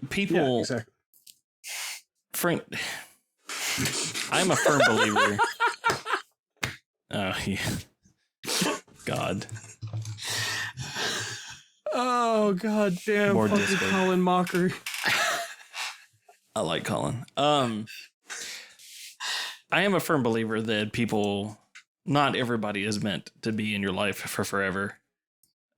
people, yeah, exactly. Frank, I'm a firm believer. Oh yeah, God. Oh god damn! More fucking Discord. Colin Mocker. I like Colin. I am a firm believer that people, not everybody is meant to be in your life for forever.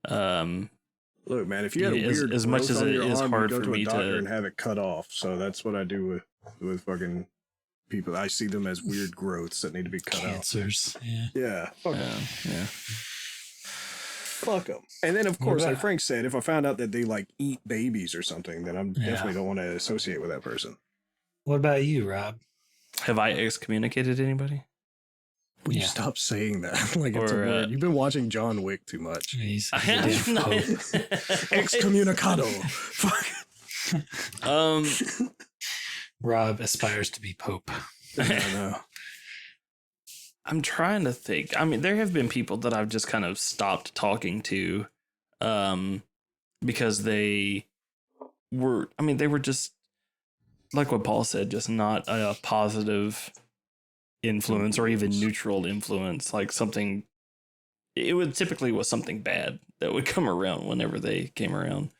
Look, man, if you had a weird as much as it is hard for me to and have it cut off. So that's what I do with fucking people. I see them as weird growths that need to be cut Cancers. out. Yeah. Fuck yeah. Fuck them. And then, of course, like Frank said, if I found out that they like eat babies or something, then I definitely don't want to associate with that person. What about you, Rob? Have I excommunicated anybody? Will you stop saying that? Like it's a word. You've been watching John Wick too much. He's Excommunicado. Fuck. Rob aspires to be Pope. I know. I'm trying to think. I mean, there have been people that I've just kind of stopped talking to because they were just like what Paul said, just not a positive influence or even neutral influence. Like something, it would typically was something bad that would come around whenever they came around.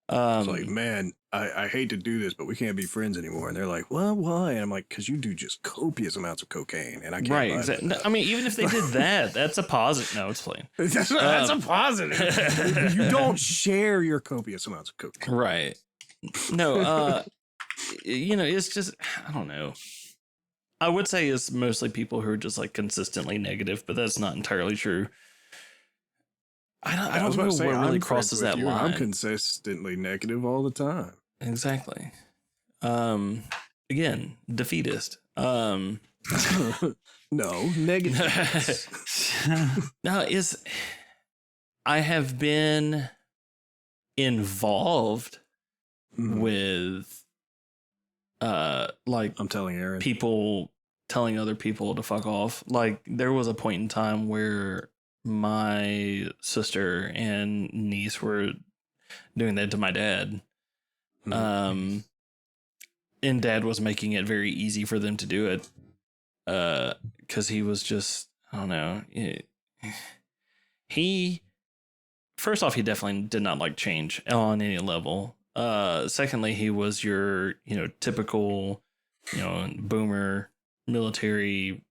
It's like, man, I hate to do this, but we can't be friends anymore. And they're like, well, why? And I'm like, because you do just copious amounts of cocaine, and I can't. Right, exactly. I mean, even if they did that, that's a positive. No, it's plain. That's a positive. You don't share your copious amounts of cocaine. Right. No, it's just, I don't know. I would say it's mostly people who are just like consistently negative, but that's not entirely true. I don't know what really crosses that line. I'm consistently negative all the time. Exactly. Again, defeatist. No, negative. No, I have been involved with like I'm telling Aaron, people telling other people to fuck off. Like there was a point in time where my sister and niece were doing that to my dad. And dad was making it very easy for them to do it. Cause he was just, I don't know. He first off, he definitely did not like change on any level. Secondly, he was your, typical, boomer military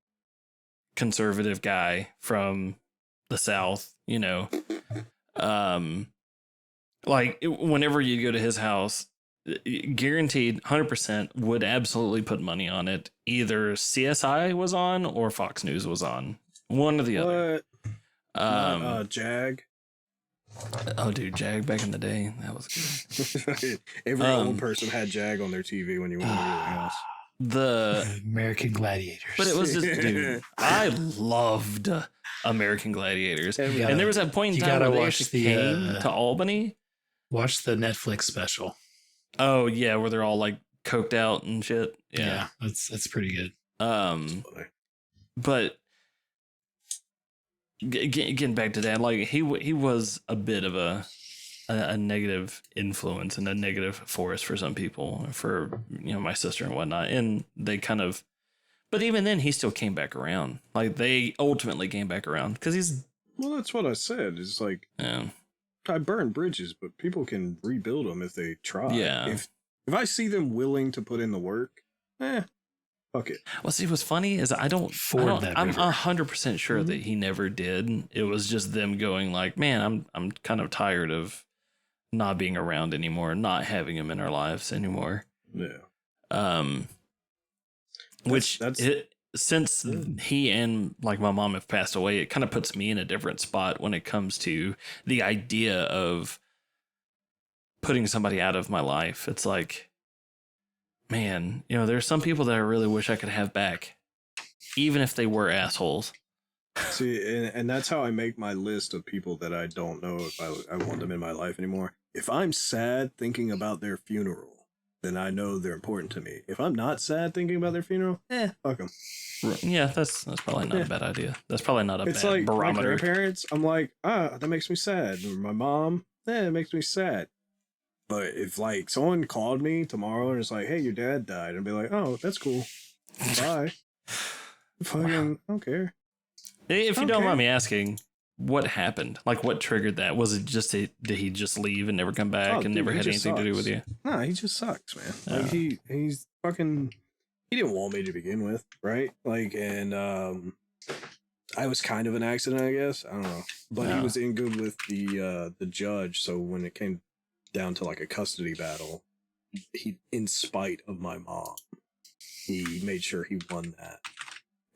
conservative guy from the South, like whenever you go to his house, guaranteed 100% would absolutely put money on it. Either CSI was on or Fox News was on, one or the other. Jag. Oh, dude, Jag back in the day, that was good. Every old person had Jag on their TV when you went to your house. The American Gladiators. But it was just, dude, I loved American Gladiators. And there was that point in time where they actually came to Albany. Watch the Netflix special. Oh, yeah, where they're all like coked out and shit. Yeah, that's pretty good. But getting back to that, like he was a bit of a negative influence and a negative force for some people, for my sister and whatnot, and they kind of, but even then he still came back around. Like they ultimately came back around because well, that's what I said. It's like, I burn bridges, but people can rebuild them if they try. Yeah. If I see them willing to put in the work, fuck it. Well, see, what's funny is I'm 100% sure that he never did. It was just them going like, man, I'm kind of tired of not being around anymore, not having him in our lives anymore. Yeah. Since he and like my mom have passed away, it kind of puts me in a different spot when it comes to the idea of putting somebody out of my life. It's like, man, there's some people that I really wish I could have back, even if they were assholes. See, and that's how I make my list of people that I don't know if I want them in my life anymore. If I'm sad thinking about their funeral, then I know they're important to me. If I'm not sad thinking about their funeral, fuck them. Yeah, that's probably not a bad idea. That's probably not a it's bad like barometer. My grandparents, I'm like, that makes me sad. Or my mom, it makes me sad. But if like someone called me tomorrow and it's like, hey, your dad died, I'd be like, oh, that's cool. Bye. Fucking, I don't care. If you don't mind me asking, what happened? Like, what triggered that? Was it just did he just leave and never come back and never had anything to do with you? Nah, he just sucks, man. Like he's fucking. He didn't want me to begin with, right? Like, and I was kind of an accident, I guess. I don't know, but he was in good with the judge. So when it came down to like a custody battle, he, in spite of my mom, he made sure he won that,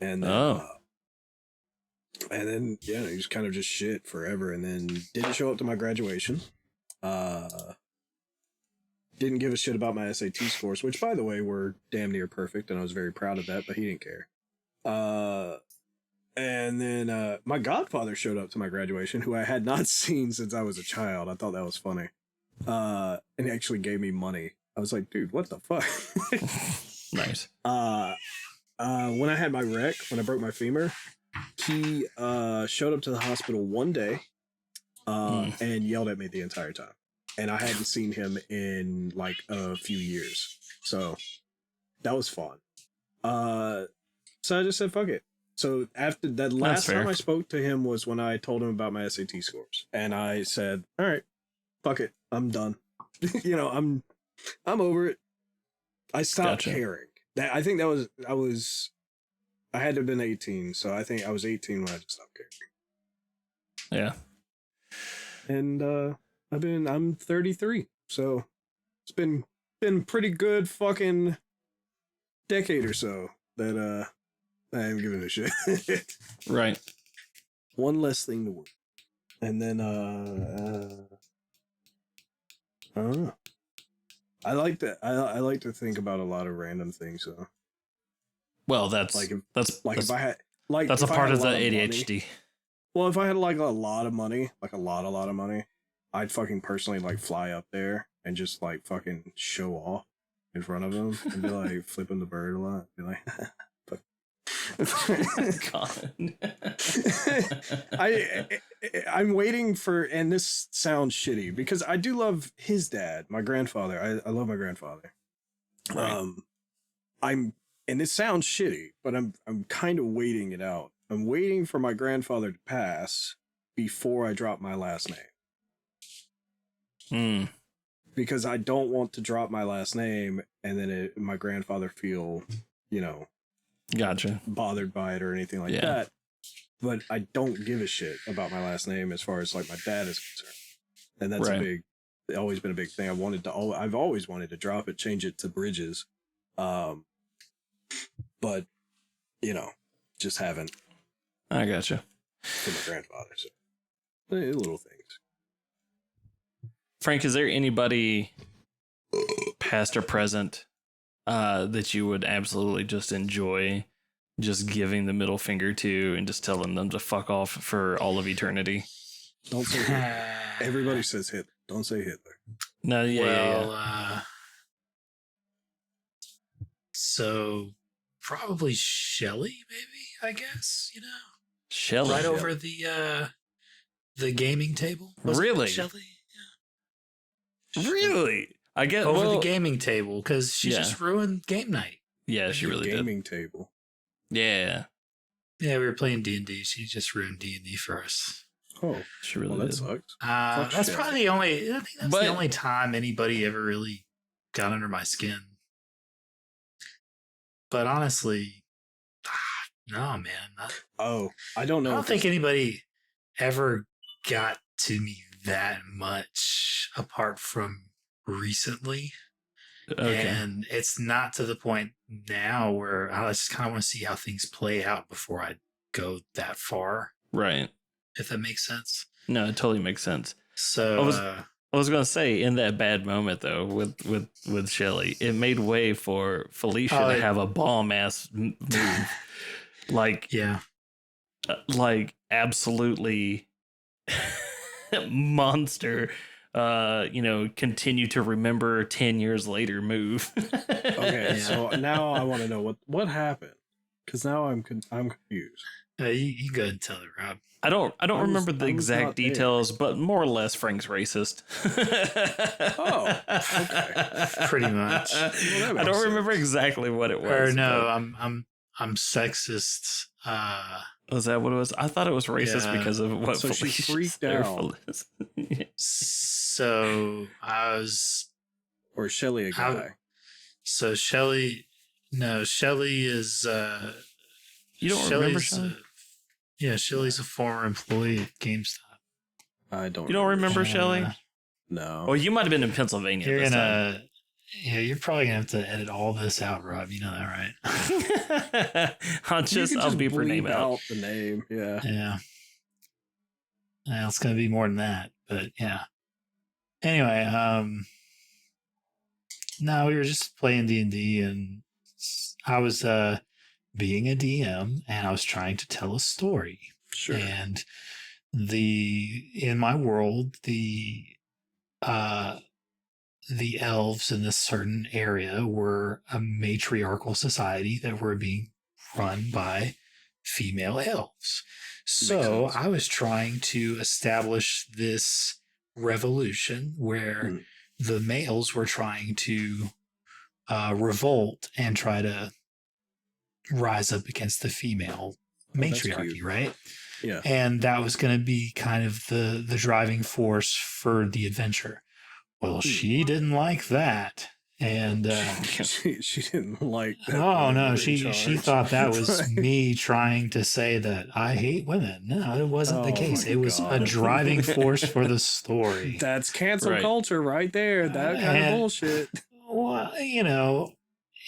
and then. And then, he was kind of just shit forever. And then didn't show up to my graduation. Didn't give a shit about my SAT scores, which, by the way, were damn near perfect. And I was very proud of that, but he didn't care. And then my godfather showed up to my graduation, who I had not seen since I was a child. I thought that was funny. And he actually gave me money. I was like, dude, what the fuck? Nice. When I had my wreck, when I broke my femur, he showed up to the hospital one day and yelled at me the entire time. And I hadn't seen him in like a few years. So that was fun. So I just said, fuck it. So after that, last time I spoke to him was when I told him about my SAT scores. And I said, all right, fuck it. I'm done. you know, I'm over it. I stopped Gotcha. caring. I think I had to have been 18, so I think I was 18 when I just stopped caring. Yeah. And I'm 33, so it's been pretty good fucking decade or so that I am giving a shit. Right. One less thing to work. And then I don't know. I like to think about a lot of random things, so Well, that's if I had that's a if I part had of the lot money- ADHD. well, if I had like a lot of money, like a lot of money, I'd fucking personally like fly up there and just like fucking show off in front of them and be like flipping the bird a lot. Be like, but God. I'm waiting for, and this sounds shitty because I do love his dad, my grandfather. I love my grandfather. Right. And it sounds shitty, but I'm kind of waiting it out. I'm waiting for my grandfather to pass before I drop my last name. Because I don't want to drop my last name and then my grandfather feel, Gotcha. bothered by it or anything like that. But I don't give a shit about my last name as far as like my dad is concerned. And that's always been a big thing. I've always wanted to drop it, change it to Bridges. But, just haven't. I gotcha. For my grandfather. So, little things. Frank, is there anybody past or present that you would absolutely just enjoy just giving the middle finger to and just telling them to fuck off for all of eternity? Don't say Hitler. Everybody says Hitler. Don't say Hitler. No, yeah. So probably Shelley, maybe, I guess, Shelley. Right over the gaming table. Really? Shelley? Yeah. Really? I get over the gaming table because she just ruined game night. Yeah, she really did. Gaming table. Yeah. Yeah, we were playing D&D. She just ruined D&D for us. Oh, she really did. That sucks. That's probably the only. I think that's the only time anybody ever really got under my skin. But honestly, no, man. I don't know. I don't think anybody ever got to me that much apart from recently. Okay. And it's not to the point now where I just kind of want to see how things play out before I go that far. Right. If that makes sense. No, it totally makes sense. So I was gonna say, in that bad moment though, with Shelley, it made way for Felicia to have a bomb ass move, like absolutely monster. Continue to remember 10 years later move. Okay, so now I want to know what happened, because now I'm confused. You go ahead and tell it, Rob. I don't remember the exact details, but more or less Frank's racist. Oh, okay. Pretty much. Well, I don't remember exactly what it was. Or no, I'm sexist. Was that what it was? I thought it was racist because of what. So she freaked out. So I was. Or Shelley a guy. So Shelley is. You don't remember Shelley? Yeah, Shelley's a former employee at GameStop. I don't. You don't remember Shelley? No. Well, you might have been in Pennsylvania. You're probably gonna have to edit all this out, Rob. You know that, right? I'll beep her name out. The name, yeah. Yeah, it's gonna be more than that, but yeah. Anyway, no, we were just playing D&D, and I was being a DM, and I was trying to tell a story. Sure. And in my world, the elves in this certain area were a matriarchal society that were being run by female elves. So I was trying to establish this revolution where the males were trying to revolt and try to rise up against the female matriarchy, right? Yeah. And that was going to be kind of the driving force for the adventure. Well, she didn't like that. And she didn't like that. oh no, in she charge. thought that was me trying to say that I hate women. No, it wasn't the Oh case. my It was a God. driving force for the story. That's cancel Right. culture right there. That kind of And- bullshit. Well,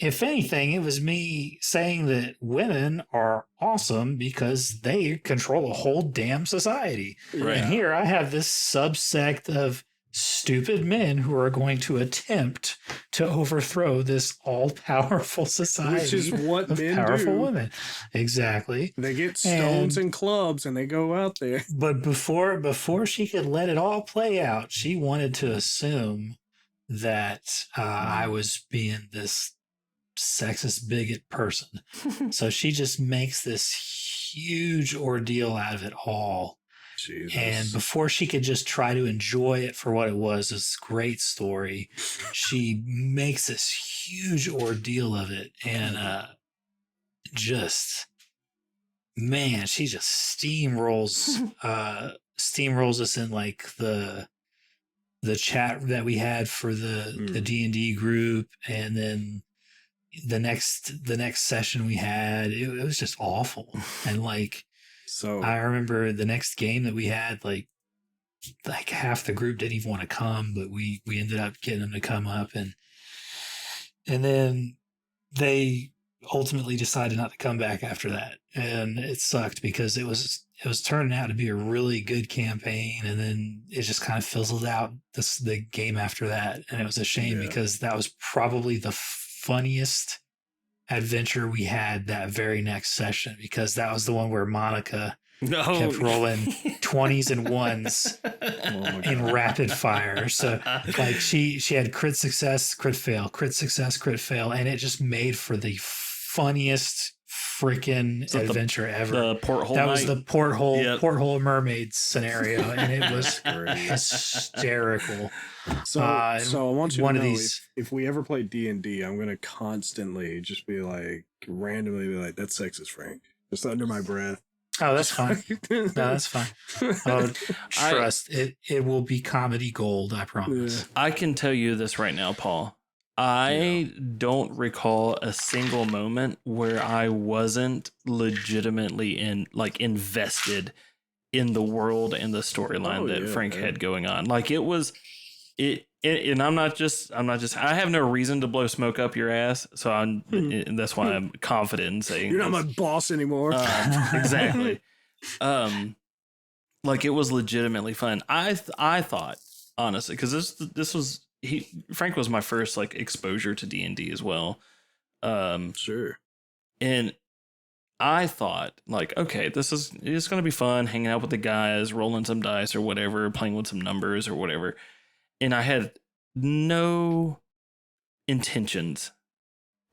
if anything, it was me saying that women are awesome because they control a whole damn society. Right. And here I have this subsect of stupid men who are going to attempt to overthrow this all-powerful society. Which is what of men powerful do. women. Exactly. They get stones and clubs and they go out there. But before she could let it all play out, she wanted to assume that I was being this sexist bigot person. So she just makes this huge ordeal out of it all. Jesus. And before she could just try to enjoy it for what it was, this great story, she makes this huge ordeal of it. And she just steamrolls us in like the chat that we had for the D&D group, and then the next session we had, it was just awful. And like, So I remember the next game that we had, like half the group didn't even want to come, but we ended up getting them to come up, and then they ultimately decided not to come back after that, and it sucked because it was turning out to be a really good campaign, and then it just kind of fizzled out the game after that, and it was a shame because that was probably the funniest adventure we had that very next session, because that was the one where Monica kept rolling 20s and 1s in rapid fire. So like she had crit success, crit fail, crit success, crit fail, and it just made for the funniest freaking adventure ever. The porthole. That was the porthole Yep. porthole mermaid scenario, and it was hysterical. So I want you one to of know these- if we ever play D&D, I'm gonna constantly just be like randomly be like, "That's sexist, Frank," just under my breath. Oh, that's fine. No, that's fine. Oh, trust it. It will be comedy gold. I promise. I can tell you this right now, Paul. I don't recall a single moment where I wasn't legitimately invested in the world and the storyline that Frank had going on. Like it was it and I'm not just I have no reason to blow smoke up your ass, so and that's why I'm confident in saying You're not my boss anymore. exactly. Like it was legitimately fun. I thought honestly, because this was Frank was my first like exposure to D&D as well. Sure. And I thought like, okay, it's going to be fun hanging out with the guys, rolling some dice or whatever, playing with some numbers or whatever. And I had no intentions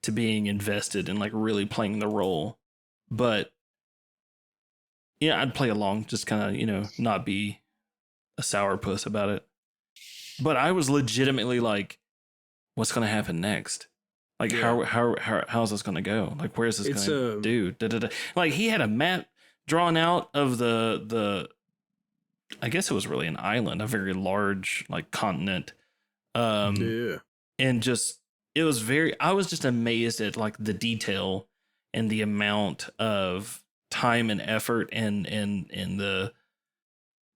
to being invested in like really playing the role. But yeah, I'd play along, just kind of, not be a sourpuss about it. But I was legitimately like, what's going to happen next? Like, how's this going to go? Like, where's this going to do? Da-da-da. Like, he had a map drawn out of the I guess it was really an island, a very large, like, continent. And just, I was just amazed at, like, the detail and the amount of time and effort and the,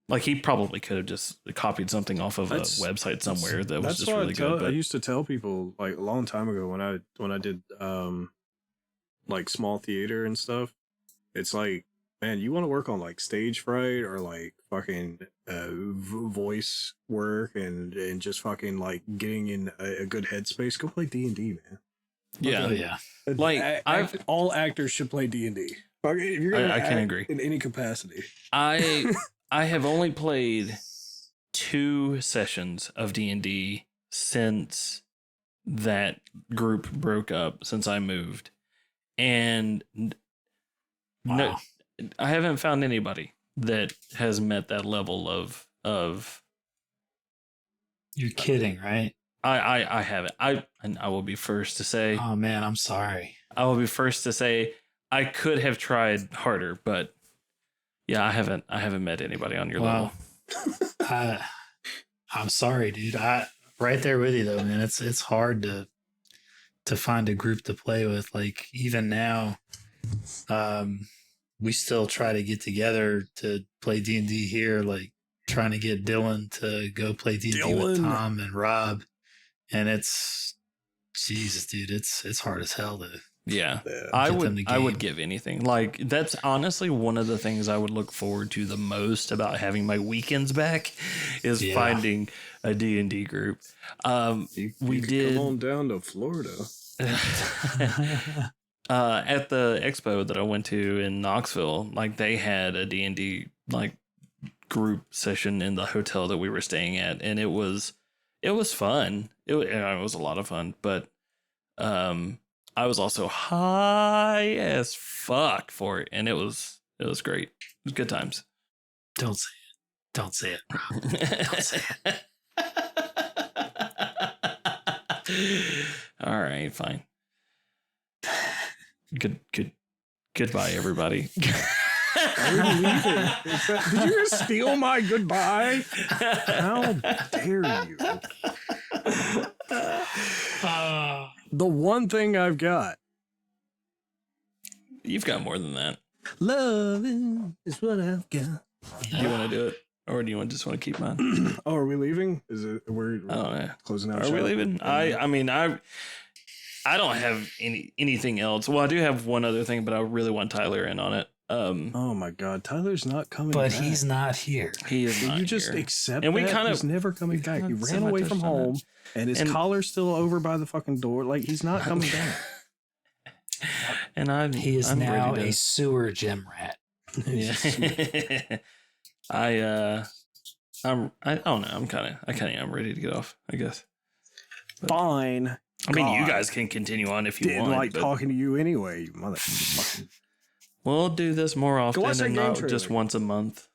like, he probably could have just copied something off of a website somewhere that was just really good. But I used to tell people like a long time ago when I did like small theater and stuff. It's like, man, you want to work on like stage fright or like fucking voice work and just fucking like getting in a good headspace. Go play D&D, man. Yeah, yeah. Like all actors should play D&D. If you're gonna I can act agree in any capacity. I have only played 2 sessions of D&D since that group broke up, since I moved. And no, I haven't found anybody that has met that level of You're kidding, right? I haven't. I will be first to say. Oh man, I'm sorry. I will be first to say I could have tried harder, but yeah, I haven't met anybody on your level. I'm sorry, dude. Right there with you though, man. It's hard to find a group to play with. Like even now, we still try to get together to play D&D here. Like trying to get Dylan to go play D&D with Tom and Rob, and it's Jesus, dude. It's hard as hell to. Yeah, I would give anything. Like that's honestly one of the things I would look forward to the most about having my weekends back is finding a D&D group. We did come on down to Florida. At the expo that I went to in Knoxville, like they had a D&D like group session in the hotel that we were staying at, and it was fun. It was a lot of fun, but I was also high as fuck for it, and it was great. It was good times. Don't say it. Don't say it, Rob. Don't say it. All right, fine. Goodbye, everybody. Are you leaving? Did you just steal my goodbye? How dare you? The one thing I've got. You've got more than that. Loving is what I've got. Do you want to do it? Or do you just want to keep mine? Oh, are we leaving? Is it we're closing out? Are we leaving? I mean, I don't have anything else. Well, I do have one other thing, but I really want Tyler in on it. Oh my God, Tyler's not coming but back. He's not here. He is not you just here. accept and that? He's never coming back. He ran away from home, and his collar's still over by the fucking door. Like, he's not coming back. And he is now a sewer gym rat. Yeah. I don't know. I'm ready to get off, I guess. But, fine. I mean, you guys can continue on if you want. Didn't like talking to you anyway, you motherfucker. We'll do this more often and not just once a month.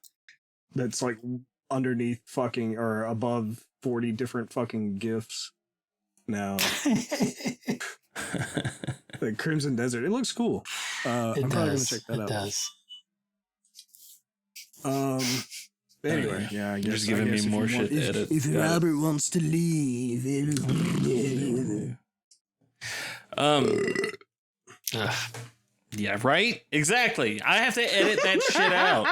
That's like underneath fucking or above 40 different fucking gifts now. The Crimson Desert. It looks cool. I'm probably gonna check that out. It does. Anyway, yeah, I guess. You're just giving me more shit to edit. If Robert wants to leave, yeah, right? Exactly. I have to edit that shit out.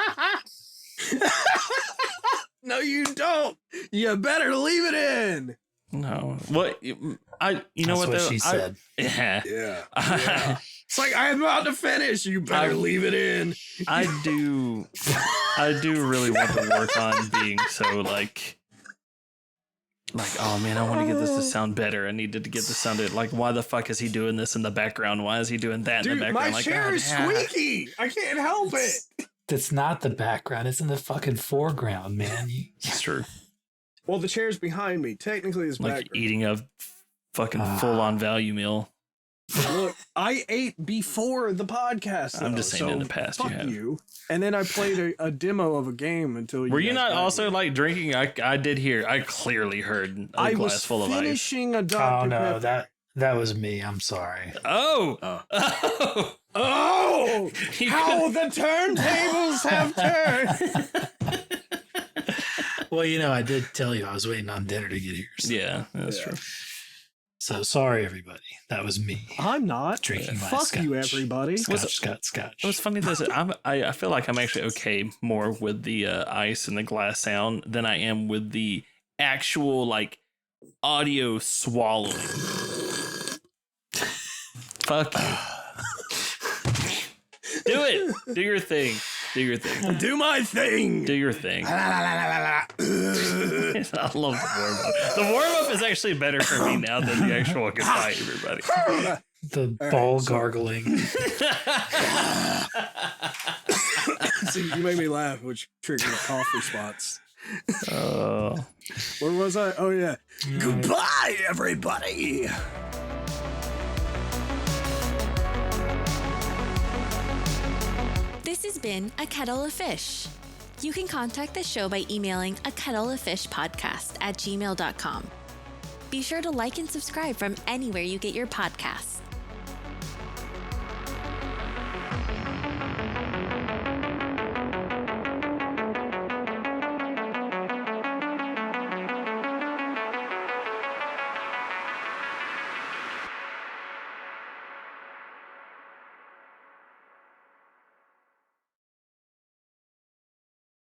No, you don't. You better leave it in. No. What? You know that's what she said. Yeah. It's like, I'm about to finish. You better leave it in. I do really want to work on being so like, oh man, I want to get this to sound better. I needed to get this sounded like, why the fuck is he doing this in the background? Why is he doing that in the background? My chair is squeaky. I can't help it. That's not the background. It's in the fucking foreground, man. It's true. Well, the chair's behind me. Technically, it's like background. Eating a fucking full-on value meal. Look, I ate before the podcast. I'm just saying in the past fuck you. And then I played a demo of a game until you. Were you not also like drinking? I did hear. I clearly heard a glass full of ice. I was finishing a Dr. Oh no, Pepper. that was me. I'm sorry. Oh. How the turntables have turned. Well, I did tell you I was waiting on dinner to get here. So. Yeah, that's true. So sorry, everybody. That was me. I'm not drinking my Fuck scotch. you, everybody. Scotch. It was funny that I feel like I'm actually okay more with the ice and the glass sound than I am with the actual like audio swallowing. Fuck you. Do it. Do your thing. Do your thing. Do my thing. Do your thing. I love the warm-up. The warm-up is actually better for me now than the actual goodbye, everybody. The ball gargling. See, you made me laugh, which triggered a cough response. Oh. Where was I? Oh, yeah. Goodbye, everybody. This has been A Kettle of Fish. You can contact the show by emailing akettleoffishpodcast@gmail.com. Be sure to like and subscribe from anywhere you get your podcasts.